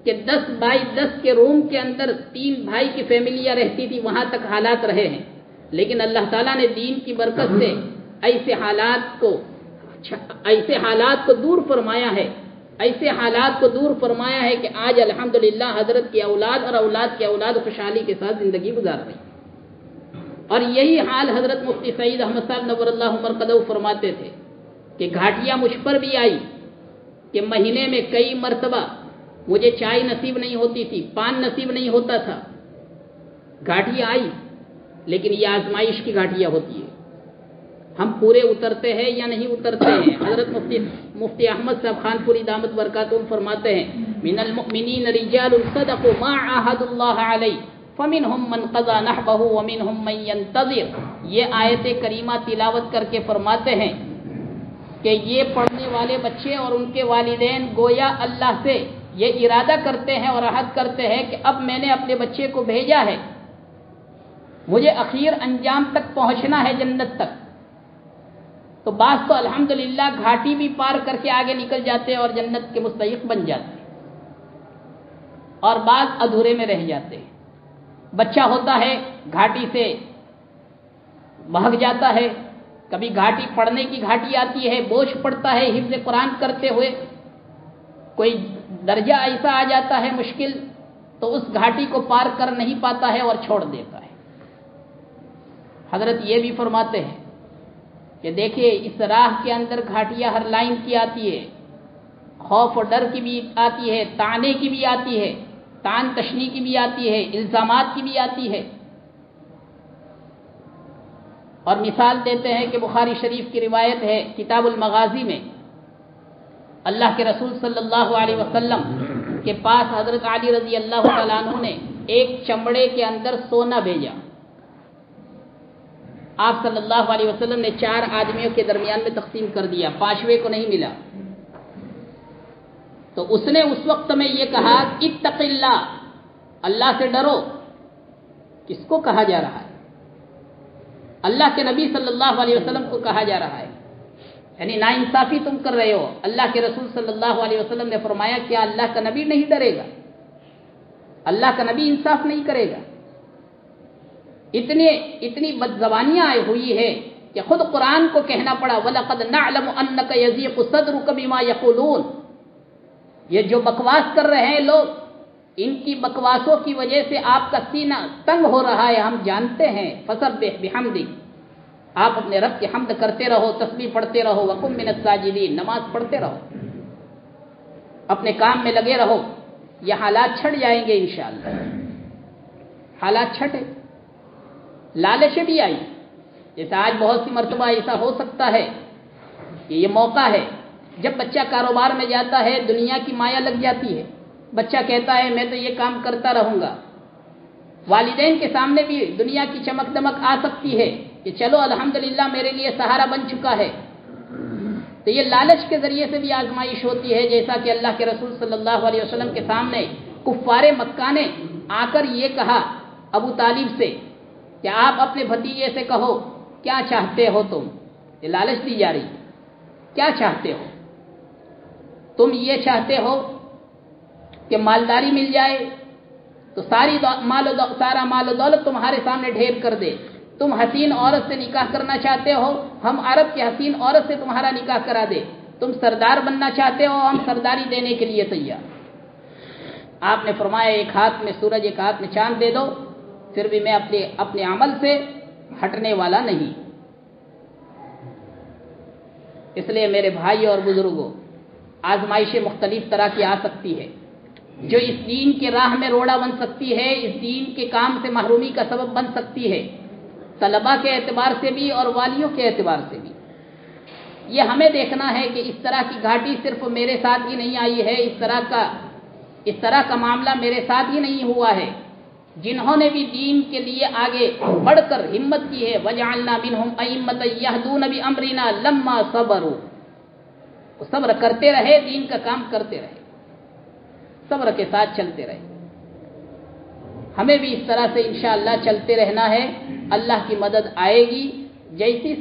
کہ 10 بائی 10 کے روم کے اندر 3 بھائی کی فیملیاں رہتی تھی، وہاں تک حالات رہے ہیں۔ لیکن اللہ تعالیٰ نے دین کی برکت سے ایسے حالات کو دور فرمایا ہے، ایسے حالات کو دور فرمایا ہے کہ آج الحمدللہ حضرت کی اولاد اور اولاد کی اولاد خوشحالی کے ساتھ زندگی گزار رہی۔ اور یہی حال حضرت مفتی سعید احمد صاحب نور اللہ مرقدہ فرماتے تھے کہ گھاٹیاں مجھ پر بھی آئی کہ مہینے میں کئی مرتبہ مجھے چائے نصیب نہیں ہوتی تھی، پان نصیب نہیں ہوتا تھا۔ گھاٹیاں آئی، لیکن یہ آزمائش کی گھاٹیاں ہوتی ہے، ہم پورے اترتے ہیں یا نہیں اترتے ہیں۔ حضرت مفتی احمد صاحب خان پوری دامت برکاتہم فرماتے ہیں من المؤمنین رجال صدقوا ما عاهدوا اللہ علیہ فمنهم من قضى نحبه ومنهم من ينتظر۔ یہ آیت کریمہ تلاوت کر کے فرماتے ہیں کہ یہ پڑھنے والے بچے اور ان کے والدین گویا اللہ سے یہ ارادہ کرتے ہیں اور عہد کرتے ہیں کہ اب میں نے اپنے بچے کو بھیجا ہے، مجھے اخیر انجام تک پہنچنا ہے، جنت تک۔ تو بعض تو الحمدللہ گھاٹی بھی پار کر کے آگے نکل جاتے ہیں اور جنت کے مستحق بن جاتے ہیں، اور بعض ادھورے میں رہ جاتے ہیں۔ بچہ ہوتا ہے گھاٹی سے بھاگ جاتا ہے، کبھی گھاٹی پڑھنے کی گھاٹی آتی ہے، بوجھ پڑتا ہے حفظ قرآن کرتے ہوئے، کوئی درجہ ایسا آ جاتا ہے مشکل، تو اس گھاٹی کو پار کر نہیں پاتا ہے اور چھوڑ دیتا ہے۔ حضرت یہ بھی فرماتے ہیں کہ دیکھیے اس راہ کے اندر گھاٹیاں ہر لائن کی آتی ہے، خوف اور ڈر کی بھی آتی ہے، طعنے کی بھی آتی ہے، طعن تشنی کی بھی آتی ہے، الزامات کی بھی آتی ہے۔ اور مثال دیتے ہیں کہ بخاری شریف کی روایت ہے کتاب المغازی میں، اللہ کے رسول صلی اللہ علیہ وسلم کے پاس حضرت علی رضی اللہ تعالیٰ عنہ نے ایک چمڑے کے اندر سونا بھیجا۔ آپ صلی اللہ علیہ وسلم نے 4 آدمیوں کے درمیان میں تقسیم کر دیا، 5ویں کو نہیں ملا۔ تو اس نے اس وقت میں یہ کہا اتق اللہ، اللہ سے ڈرو۔ کس کو کہا جا رہا ہے؟ اللہ کے نبی صلی اللہ علیہ وسلم کو کہا جا رہا ہے، یعنی ناانصافی تم کر رہے ہو۔ اللہ کے رسول صلی اللہ علیہ وسلم نے فرمایا کیا اللہ کا نبی نہیں ڈرے گا؟ اللہ کا نبی انصاف نہیں کرے گا؟ اتنی بدزبانیاں آئی ہوئی ہے کہ خود قرآن کو کہنا پڑا وَلَقَدْ نَعْلَمُ أَنَّكَ يَضِيقُ صَدْرُكَ بِمَا يَقُولُونَ۔ یہ جو بکواس کر رہے ہیں لوگ، ان کی بکواسوں کی وجہ سے آپ کا سینہ تنگ ہو رہا ہے، ہم جانتے ہیں۔ فَسَبِّحْ بِحَمْدِهِ، آپ اپنے رب کی حمد کرتے رہو، تسبیح پڑھتے رہو، وَقُم مِّنَ السَّاجِدِينَ، نماز پڑھتے رہو، اپنے کام میں لگے رہو، یہ حالات چھٹ جائیں گے انشاءاللہ۔ حالات چھٹے، لالچ بھی آئی، جیسے آج بہت سی مرتبہ ایسا ہو سکتا ہے کہ یہ موقع ہے جب بچہ کاروبار میں جاتا ہے، دنیا کی مایا لگ جاتی ہے، بچہ کہتا ہے میں تو یہ کام کرتا رہوں گا، والدین کے سامنے بھی دنیا کی چمک دمک آ سکتی ہے کہ چلو الحمدللہ میرے لیے سہارا بن چکا ہے، تو یہ لالچ کے ذریعے سے بھی آزمائش ہوتی ہے۔ جیسا کہ اللہ کے رسول صلی اللہ علیہ وسلم کے سامنے کفار مکہ نے آ کر یہ کہا ابو طالب سے کہ آپ اپنے بھتیجے سے کہو کیا چاہتے ہو تم، یہ لالچ دی جا رہی ہے، کیا چاہتے ہو تم؟ یہ چاہتے ہو کہ مالداری مل جائے، تو سارا مال و دولت تمہارے سامنے ڈھیر کر دے. تم حسین عورت سے نکاح کرنا چاہتے ہو, ہم عرب کی حسین عورت سے تمہارا نکاح کرا دے. تم سردار بننا چاہتے ہو, ہم سرداری دینے کے لیے تیار. آپ نے فرمایا ایک ہاتھ میں سورج ایک ہاتھ میں چاند دے دو, پھر بھی میں اپنے عمل سے ہٹنے والا نہیں. اس لیے میرے بھائی اور بزرگوں, آزمائشیں مختلف طرح کی آ سکتی ہے. جو اس دین کے راہ میں روڑا بن سکتی ہے, اس دین کے کام سے محرومی کا سبب بن سکتی ہے, طلباء کے اعتبار سے بھی اور والیوں کے اعتبار سے بھی. یہ ہمیں دیکھنا ہے کہ اس طرح کی گھاٹی صرف میرے ساتھ ہی نہیں آئی ہے, اس طرح کا معاملہ میرے ساتھ ہی نہیں ہوا ہے. جنہوں نے بھی دین کے لیے آگے بڑھ کر ہمت کی ہے, وَجَعَلْنَا مِنْهُمْ أَئِمَّةً يَهْدُونَ بِأَمْرِنَا لَمَّا صَبَرُوا, وہ صبر کرتے رہے, دین کا کام کرتے رہے, صبر کے ساتھ چلتے رہے. ہمیں بھی اس طرح سے انشاءاللہ چلتے رہنا ہے. اللہ کی مدد آئے گی. جیسا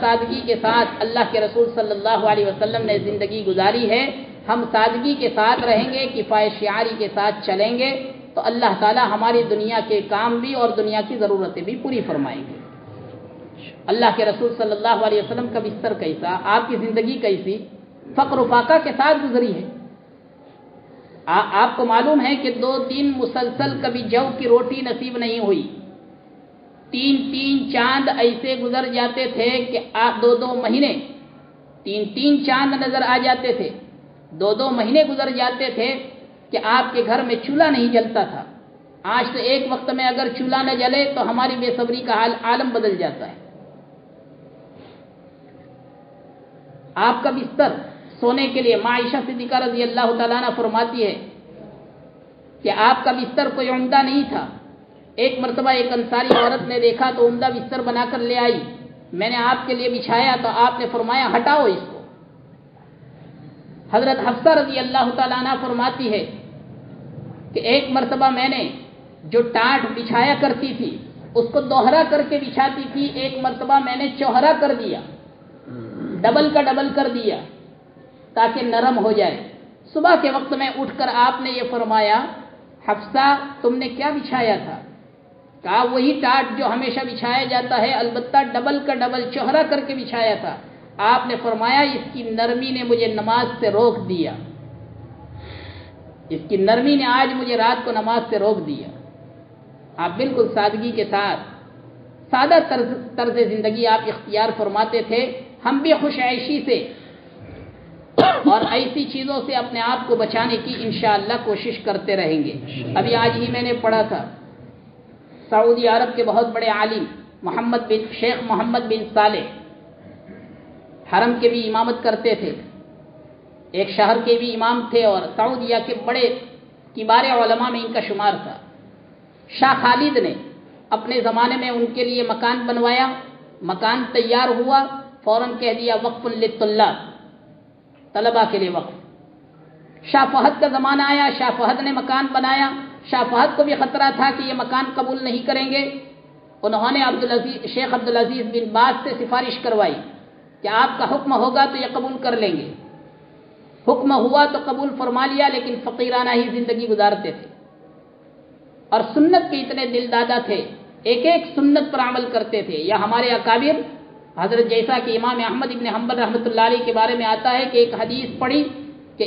سادگی کے ساتھ اللہ کے رسول صلی اللہ علیہ وسلم نے زندگی گزاری ہے, ہم سادگی کے ساتھ رہیں گے, کفایت شعاری کے ساتھ چلیں گے, تو اللہ تعالی ہماری دنیا کے کام بھی اور دنیا کی ضرورتیں بھی پوری فرمائیں گے. اللہ کے رسول صلی اللہ علیہ وسلم کا بستر کیسا, آپ کی زندگی کیسی, فقر و فاقہ کے ساتھ گزری ہے. آپ کو معلوم ہے کہ 2 دن مسلسل کبھی جو کی روٹی نصیب نہیں ہوئی. 3 چاند ایسے گزر جاتے تھے کہ 2 مہینے 3 چاند نظر آ جاتے تھے. 2 مہینے گزر جاتے تھے کہ آپ کے گھر میں چولہا نہیں جلتا تھا. آج تو ایک وقت میں اگر چولہا نہ جلے تو ہماری بے صبری کا عالم بدل جاتا ہے. آپ کا بستر سونے کے لیے, ماں عائشہ صدیقہ رضی اللہ تعالیٰ عنہ فرماتی ہے کہ آپ کا بستر کوئی عمدہ نہیں تھا. ایک مرتبہ ایک انصاری عورت نے دیکھا تو عمدہ بستر بنا کر لے آئی. میں نے آپ کے لیے بچھایا تو آپ نے فرمایا ہٹاؤ اس کو. حضرت حفصہ رضی اللہ تعالیٰ عنہ فرماتی ہے کہ ایک مرتبہ میں نے جو ٹاٹ بچھایا کرتی تھی اس کو دوہرا کر کے بچھاتی تھی. ایک مرتبہ میں نے چوہرا کر دیا, ڈبل کا ڈبل کر دیا تاکہ نرم ہو جائے. صبح کے وقت میں اٹھ کر آپ نے یہ فرمایا حفصہ تم نے کیا بچھایا تھا؟ کہا وہی ٹاٹ جو ہمیشہ بچھایا جاتا ہے, البتہ ڈبل کا ڈبل چوہرا کر کے بچھایا تھا. آپ نے فرمایا اس کی نرمی نے مجھے نماز سے روک دیا, اس کی نرمی نے آج مجھے رات کو نماز سے روک دیا. آپ بالکل سادگی کے ساتھ سادہ طرز زندگی آپ اختیار فرماتے تھے. ہم بھی خوش عیشی سے اور ایسی چیزوں سے اپنے آپ کو بچانے کی انشاءاللہ کوشش کرتے رہیں گے. ابھی آج ہی میں نے پڑھا تھا, سعودی عرب کے بہت بڑے عالم شیخ محمد بن صالح حرم کے بھی امامت کرتے تھے, ایک شہر کے بھی امام تھے اور سعودیہ کے بڑے کبار علماء میں ان کا شمار تھا. شاہ خالد نے اپنے زمانے میں ان کے لیے مکان بنوایا, مکان تیار ہوا, فوراً کہہ دیا وقف للطلاب, طلباء کے لیے وقف. شاہ فہد کا زمانہ آیا, شاہ فہد نے مکان بنایا. شاہ فہد کو بھی خطرہ تھا کہ یہ مکان قبول نہیں کریں گے. انہوں نے شیخ عبدالعزیز بن باز سے سفارش کروائی کہ آپ کا حکم ہوگا تو یہ قبول کر لیں گے. حکم ہوا تو قبول فرما لیا, لیکن فقیرانہ ہی زندگی گزارتے تھے اور سنت کے اتنے دل دادا تھے, ایک ایک سنت پر عمل کرتے تھے. یا ہمارے اکابر حضرت جیسا کہ امام احمد ابن حنبل رحمۃ اللہ علیہ کے بارے میں آتا ہے کہ ایک حدیث پڑھی کہ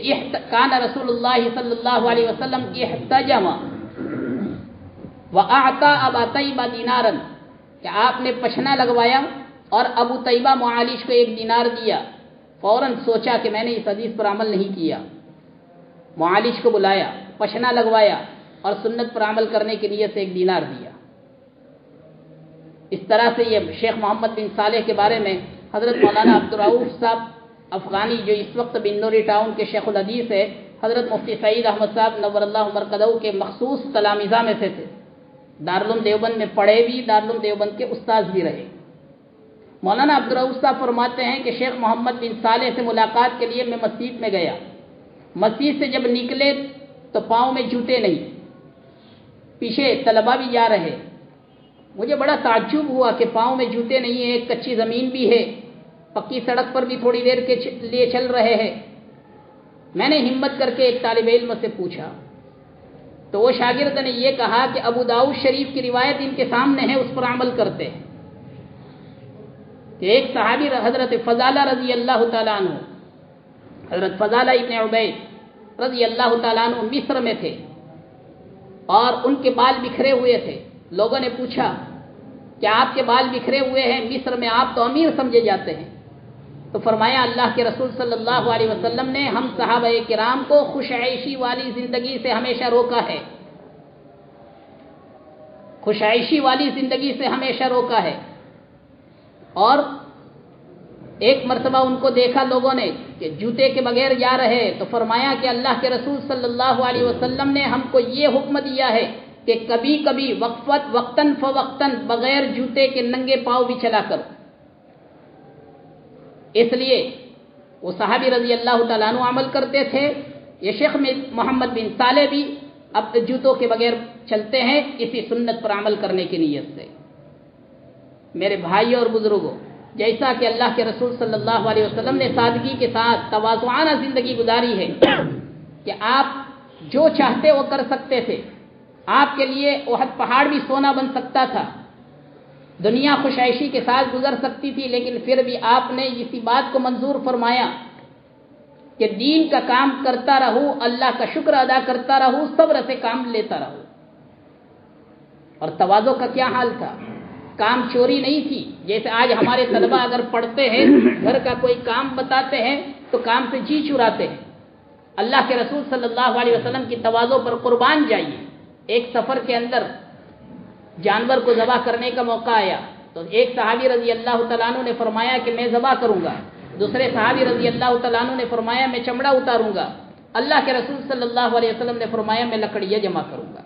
کان رسول اللہ صلی اللہ علیہ وسلم احتجم واعطى ابا طیبہ دینارا, کہ آپ نے پشنا لگوایا اور ابو طیبہ معالج کو 1 دینار دیا. فوراً سوچا کہ میں نے اس حدیث پر عمل نہیں کیا, معالج کو بلایا, پشنا لگوایا اور سنت پر عمل کرنے کے نیت سے 1 دینار دیا. اس طرح سے یہ شیخ محمد بن صالح کے بارے میں حضرت مولانا عبدالرؤوف صاحب افغانی جو اس وقت بنوری ٹاؤن کے شیخ الحدیث ہے, حضرت مفتی سعید احمد صاحب نور اللہ مرقدہ کے مخصوص تلامذہ میں سے تھے. دارالعلوم دیوبند میں پڑھے بھی, دارالعلوم دیوبند کے استاذ بھی رہے. مولانا عبدالرؤوف صاحب فرماتے ہیں کہ شیخ محمد بن صالح سے ملاقات کے لیے میں مسجد میں گیا. مسجد سے جب نکلے تو پاؤں میں جوتے نہیں, پیچھے طلبہ بھی جا رہے. مجھے بڑا تعجب ہوا کہ پاؤں میں جوتے نہیں ہیں, ایک کچی زمین بھی ہے, پکی سڑک پر بھی تھوڑی دیر کے لیے چل رہے ہیں. میں نے ہمت کر کے ایک طالب علم سے پوچھا تو وہ شاگرد نے یہ کہا کہ ابو داؤد شریف کی روایت ان کے سامنے ہے، اس پر عمل کرتے ہیں کہ ایک صحابی حضرت فضالہ رضی اللہ تعالیٰ عنہ، حضرت فضالہ ابن عبید رضی اللہ تعالیٰ عنہ مصر میں تھے اور ان کے بال بکھرے ہوئے تھے۔ لوگوں نے پوچھا کہ آپ کے بال بکھرے ہوئے ہیں، مصر میں آپ تو امیر سمجھے جاتے ہیں۔ تو فرمایا اللہ کے رسول صلی اللہ علیہ وسلم نے ہم صحابہ کرام کو خوش عیشی والی زندگی سے ہمیشہ روکا ہے، خوش عیشی والی زندگی سے ہمیشہ روکا ہے۔ اور ایک مرتبہ ان کو دیکھا لوگوں نے کہ جوتے کے بغیر جا رہے، تو فرمایا کہ اللہ کے رسول صلی اللہ علیہ وسلم نے ہم کو یہ حکم دیا ہے کہ کبھی کبھی وقتاً فوقتاً بغیر جوتے کے ننگے پاؤں بھی چلا کرو۔ اس لیے وہ صحابی رضی اللہ تعالیٰ عنہ عمل کرتے تھے۔ یہ شیخ محمد بن صالح بھی اب جوتوں کے بغیر چلتے ہیں اسی سنت پر عمل کرنے کی نیت سے۔ میرے بھائیوں اور بزرگوں، جیسا کہ اللہ کے رسول صلی اللہ علیہ وسلم نے سادگی کے ساتھ تواضعانہ زندگی گزاری ہے کہ آپ جو چاہتے وہ کر سکتے تھے، آپ کے لیے احد پہاڑ بھی سونا بن سکتا تھا، دنیا خوش عیشی کے ساتھ گزر سکتی تھی، لیکن پھر بھی آپ نے اسی بات کو منظور فرمایا کہ دین کا کام کرتا رہوں، اللہ کا شکر ادا کرتا رہوں، صبر سے کام لیتا رہوں۔ اور تواضع کا کیا حال تھا؟ کام چوری نہیں تھی، جیسے آج ہمارے طلبہ اگر پڑھتے ہیں، گھر کا کوئی کام بتاتے ہیں تو کام سے جی چراتے ہیں۔ اللہ کے رسول صلی اللہ علیہ وسلم کی تواضع پر قربان جائیے۔ ایک سفر کے اندر جانور کو ذبح کرنے کا موقع آیا تو ایک صحابی رضی اللہ تعالیٰ عنہ نے فرمایا کہ میں ذبح کروں گا، دوسرے صحابی رضی اللہ تعالیٰ عنہ نے فرمایا میں چمڑا اتاروں گا، اللہ کے رسول صلی اللہ علیہ وسلم نے فرمایا میں لکڑیاں جمع کروں گا۔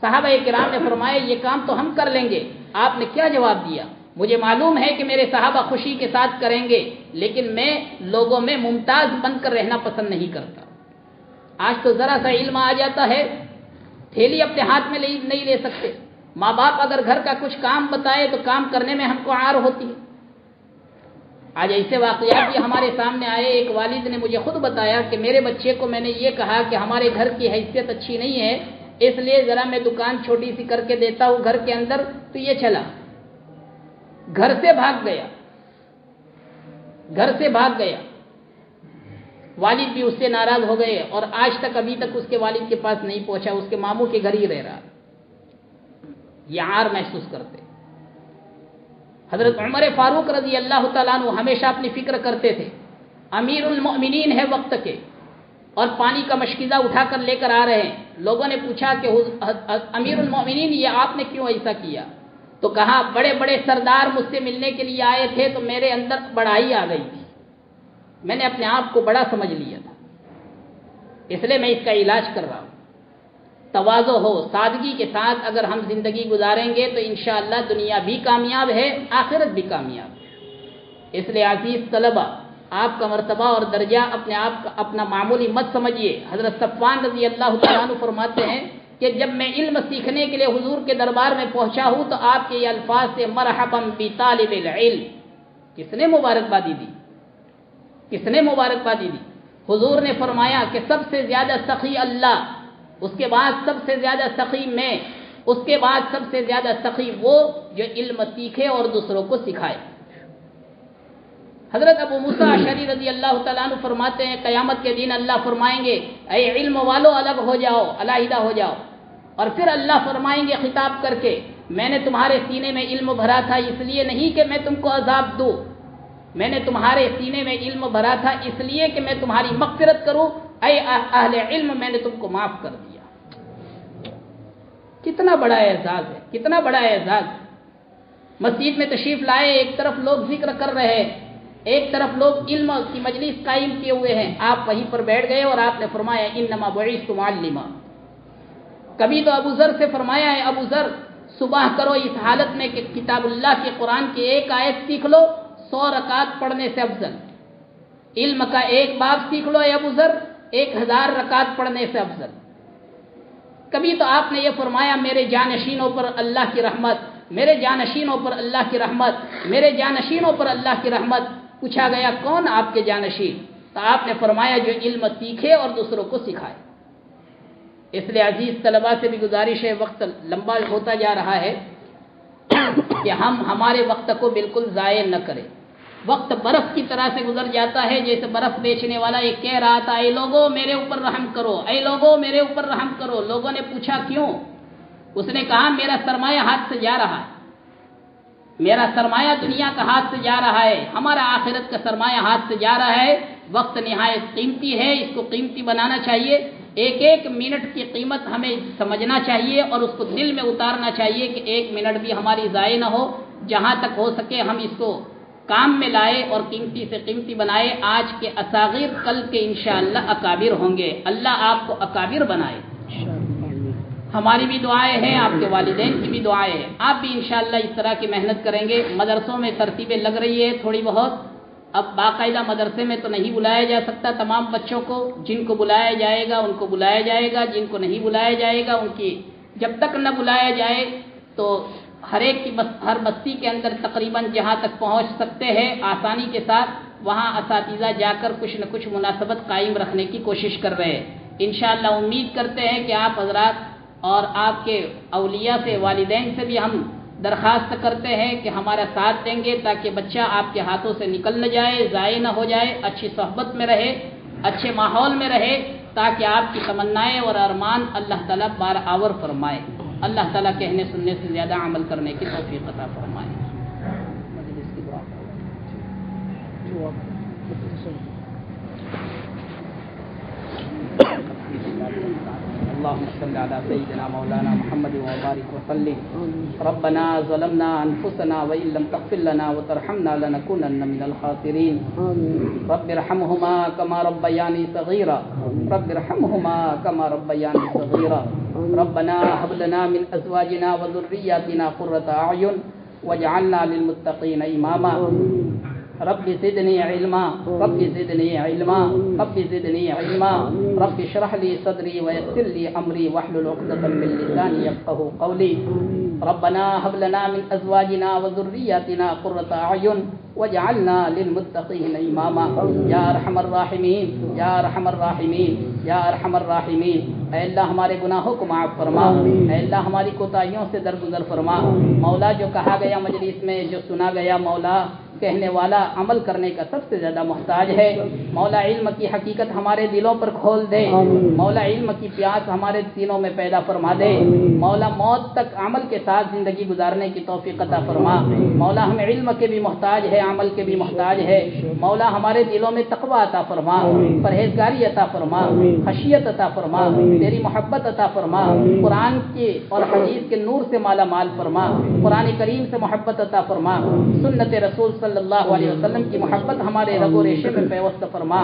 صحابہ کرام نے فرمایا یہ کام تو ہم کر لیں گے۔ آپ نے کیا جواب دیا؟ مجھے معلوم ہے کہ میرے صحابہ خوشی کے ساتھ کریں گے، لیکن میں لوگوں میں ممتاز بن کر رہنا پسند نہیں کرتا۔ آج تو ذرا سا علم آ جاتا ہے، تھیلی اپنے ہاتھ میں نہیں لے سکتے۔ ماں باپ اگر گھر کا کچھ کام بتائے تو کام کرنے میں ہم کو عار ہوتی ہے۔ آج ایسے واقعات بھی ہمارے سامنے آئے۔ ایک والد نے مجھے خود بتایا کہ میرے بچے کو میں نے یہ کہا کہ ہمارے گھر کی حیثیت اچھی نہیں ہے، اس لیے ذرا میں دکان چھوٹی سی کر کے دیتا ہوں گھر کے اندر، تو یہ چلا، گھر سے بھاگ گیا، گھر سے بھاگ گیا۔ والد بھی اس سے ناراض ہو گئے اور آج تک ابھی تک اس کے والد کے پاس نہیں پہنچا، اس کے ماموں کے گھر ہی رہ رہا، یہ عار محسوس کرتے۔ حضرت عمر فاروق رضی اللہ تعالیٰ عنہ ہمیشہ اپنی فکر کرتے تھے، امیر المؤمنین ہے وقت کے، اور پانی کا مشکیزہ اٹھا کر لے کر آ رہے ہیں۔ لوگوں نے پوچھا کہ امیر المؤمنین یہ آپ نے کیوں ایسا کیا؟ تو کہا بڑے بڑے سردار مجھ سے ملنے کے لیے آئے تھے تو میرے اندر بڑائی آ گئی تھی، میں نے اپنے آپ کو بڑا سمجھ لیا تھا، اس لیے میں اس کا علاج کر رہا ہوں۔ تواضع ہو، سادگی کے ساتھ اگر ہم زندگی گزاریں گے تو انشاءاللہ دنیا بھی کامیاب ہے، آخرت بھی کامیاب ہے۔ اس لیے عزیز طلبہ، آپ کا مرتبہ اور درجہ اپنے آپ کا اپنا معمولی مت سمجھیے۔ حضرت صفوان رضی اللہ تعالیٰ عنہ فرماتے ہیں کہ جب میں علم سیکھنے کے لیے حضور کے دربار میں پہنچا ہوں تو آپ کے یہ الفاظ سے مرحبا بطالب العلم، کس نے مبارکبادی دی؟ کس نے مبارکبادی دی؟ حضور نے فرمایا کہ سب سے زیادہ سخی اللہ، اس کے بعد سب سے زیادہ سخی میں، اس کے بعد سب سے زیادہ سخی وہ جو علم سیکھے اور دوسروں کو سکھائے۔ حضرت ابو موسیٰ اشعری رضی اللہ تعالیٰ عنہ فرماتے ہیں قیامت کے دن اللہ فرمائیں گے اے علم والو الگ ہو جاؤ، علیحدہ ہو جاؤ، اور پھر اللہ فرمائیں گے خطاب کر کے میں نے تمہارے سینے میں علم بھرا تھا اس لیے نہیں کہ میں تم کو عذاب دوں، میں نے تمہارے سینے میں علم بھرا تھا اس لیے کہ میں تمہاری مغفرت کروں، اے اہل علم میں نے تم کو معاف کر دیا۔ کتنا بڑا اعزاز ہے، کتنا بڑا اعزاز۔ مسجد میں تشریف لائے، ایک طرف لوگ ذکر کر رہے ہیں، ایک طرف لوگ علم کی مجلس قائم کیے ہوئے ہیں، آپ وہیں پر بیٹھ گئے اور آپ نے فرمایا انما بعثت معلما۔ کبھی تو ابو ذر سے فرمایا ہے ابو ذر صبح کرو اس حالت میں کہ کتاب اللہ کے قرآن کی ایک آیت سیکھ لو 100 رکعت پڑھنے سے افضل، علم کا ایک باب سیکھ لو اے ابو ذر 1000 رکعت پڑھنے سے افضل۔ کبھی تو آپ نے یہ فرمایا میرے جانشینوں پر اللہ کی رحمت، میرے جانشینوں پر اللہ کی رحمت، میرے جانشینوں پر اللہ کی رحمت۔ پوچھا گیا کون آپ کے جانشین؟ تو آپ نے فرمایا جو علم سیکھے اور دوسروں کو سکھائے۔ اس لیے عزیز طلباء سے بھی گزارش ہے، وقت لمبا ہوتا جا رہا ہے کہ ہم ہمارے وقت کو بالکل ضائع نہ کریں۔ وقت برف کی طرح سے گزر جاتا ہے، جیسے برف بیچنے والا یہ کہہ رہا تھا اے لوگوں میرے اوپر رحم کرو، اے لوگوں میرے اوپر رحم کرو۔ لوگوں نے پوچھا کیوں؟ اس نے کہا میرا سرمایہ ہاتھ سے جا رہا ہے، میرا سرمایہ دنیا کا ہاتھ سے جا رہا ہے، ہمارا آخرت کا سرمایہ ہاتھ سے جا رہا ہے۔ وقت نہایت قیمتی ہے، اس کو قیمتی بنانا چاہیے۔ ایک ایک منٹ کی قیمت ہمیں سمجھنا چاہیے اور اس کو دل میں اتارنا چاہیے کہ ایک منٹ بھی ہماری ضائع نہ ہو۔ جہاں تک ہو سکے ہم اس کو کام میں لائے اور قیمتی سے قیمتی بنائے۔ آج کے اصاغر کل کے انشاءاللہ اکابر ہوں گے۔ اللہ آپ کو اکابر بنائے۔ ہماری بھی دعائیں ہیں، آپ کے والدین کی بھی دعائیں ہیں۔ آپ بھی انشاءاللہ اس طرح کی محنت کریں گے۔ مدرسوں میں ترتیبیں لگ رہی ہے تھوڑی بہت، اب باقاعدہ مدرسے میں تو نہیں بلایا جا سکتا تمام بچوں کو، جن کو بلایا جائے گا ان کو بلایا جائے گا، جن کو نہیں بلایا جائے گا ان کی جب تک نہ بلایا جائے تو ہر ایک کی ہر بستی کے اندر تقریباً جہاں تک پہنچ سکتے ہیں آسانی کے ساتھ وہاں اساتذہ جا کر کچھ نہ کچھ مناسبت قائم رکھنے کی کوشش کر رہے ہیں۔ انشاءاللہ امید کرتے ہیں کہ آپ حضرات اور آپ کے اولیاء سے، والدین سے بھی ہم درخواست کرتے ہیں کہ ہمارا ساتھ دیں گے تاکہ بچہ آپ کے ہاتھوں سے نکل نہ جائے، ضائع نہ ہو جائے، اچھی صحبت میں رہے، اچھے ماحول میں رہے، تاکہ آپ کی تمنائیں اور ارمان اللہ تعالیٰ بار آور فرمائے۔ اللہ تعالیٰ کہنے سننے سے زیادہ عمل کرنے کی توفیق عطا فرمائے۔ اللهم صل على سيدنا مولانا محمد وبارك وسلم۔ ربنا ظلمنا انفسنا وان لم تغفر لنا وترحمنا لنكونن من الخاسرين۔ رب ارحمهما كما ربياني صغيرا، رب ارحمهما كما ربياني صغيرا۔ ربنا هب لنا من ازواجنا وذرياتنا قرة اعين واجعلنا للمتقين اماما۔ رب زدني علما، رب زدني علما، رب زدني علما۔ رب اشرح لي صدري ويسر لي امري واحلل عقدة من لساني يفقهوا قولي۔ ربنا هب لنا من ازواجنا وذرياتنا قرة اعين واجعلنا للمتقين اماما۔ یا ارحم الراحمین، یا ارحم الراحمین، یا ارحم الراحمین۔ اے اللہ ہمارے گناہوں کو معاف فرما، اے اللہ ہماری کوتاہیوں سے درگزر فرما۔ مولا جو کہا گیا مجلس میں، جو سنا گیا مولا، کہنے والا عمل کرنے کا سب سے زیادہ محتاج ہے۔ مولا علم کی حقیقت ہمارے دلوں پر کھول دے، مولا علم کی پیاس ہمارے سینوں میں پیدا فرما دے۔ مولا موت تک عمل کے ساتھ زندگی گزارنے کی توفیق عطا فرما۔ مولا ہم علم کے بھی محتاج ہے، عمل کے بھی محتاج ہے۔ مولا ہمارے دلوں میں تقوی عطا فرما، پرہیزگاری عطا فرما، خشیت عطا فرما، تیری محبت عطا فرما۔ قرآن کے اور حدیث کے نور سے مالا مال فرما، قرآن کریم سے محبت عطا فرما، سنت رسول صلی اللہ علیہ وسلم کی محبت ہمارے رگ و ریشے میں پیوست فرما۔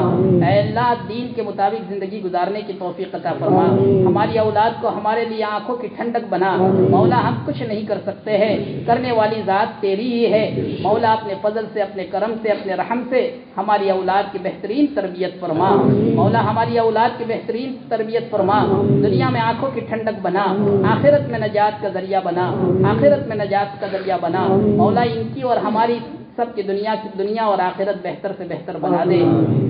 اے اللہ دین کے مطابق زندگی گزارنے کی توفیق عطا فرما۔ ہماری اولاد کو ہمارے لیے آنکھوں کی ٹھنڈک بنا۔ مولا ہم کچھ نہیں کر سکتے ہیں، کرنے والی ذات تیری ہی ہے۔ مولا اپنے فضل سے، اپنے کرم سے، اپنے رحم سے ہماری اولاد کی بہترین تربیت فرما۔ مولا ہماری اولاد کی بہترین تربیت فرما، دنیا میں آنکھوں کی ٹھنڈک بنا، آخرت میں نجات کا ذریعہ بنا، آخرت میں نجات کا ذریعہ بنا۔ مولا ان کی اور ہماری سب کی دنیا اور آخرت بہتر سے بہتر بنا دے۔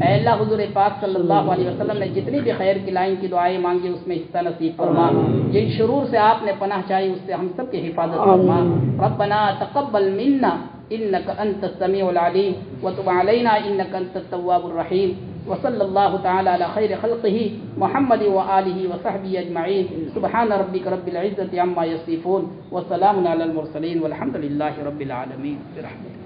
اے اللہ حضور پاک صلی اللہ علیہ وسلم نے جتنی بھی خیر کی لائن کی دعائیں مانگی اس میں حصہ نصیب فرما۔ جن شرور سے آپ نے پناہ چاہی اس سے ہم سب کی حفاظت فرما۔ ربنا تقبل منا انك انت السميع العليم وتب علينا انك انت التواب الرحيم۔ وصلى الله تعالى على خير خلقه محمد وآله وصحبه أجمعين۔ سبحان ربك رب العزة عما يصفون وسلام على المرسلين والحمد لله رب العالمين برحمته۔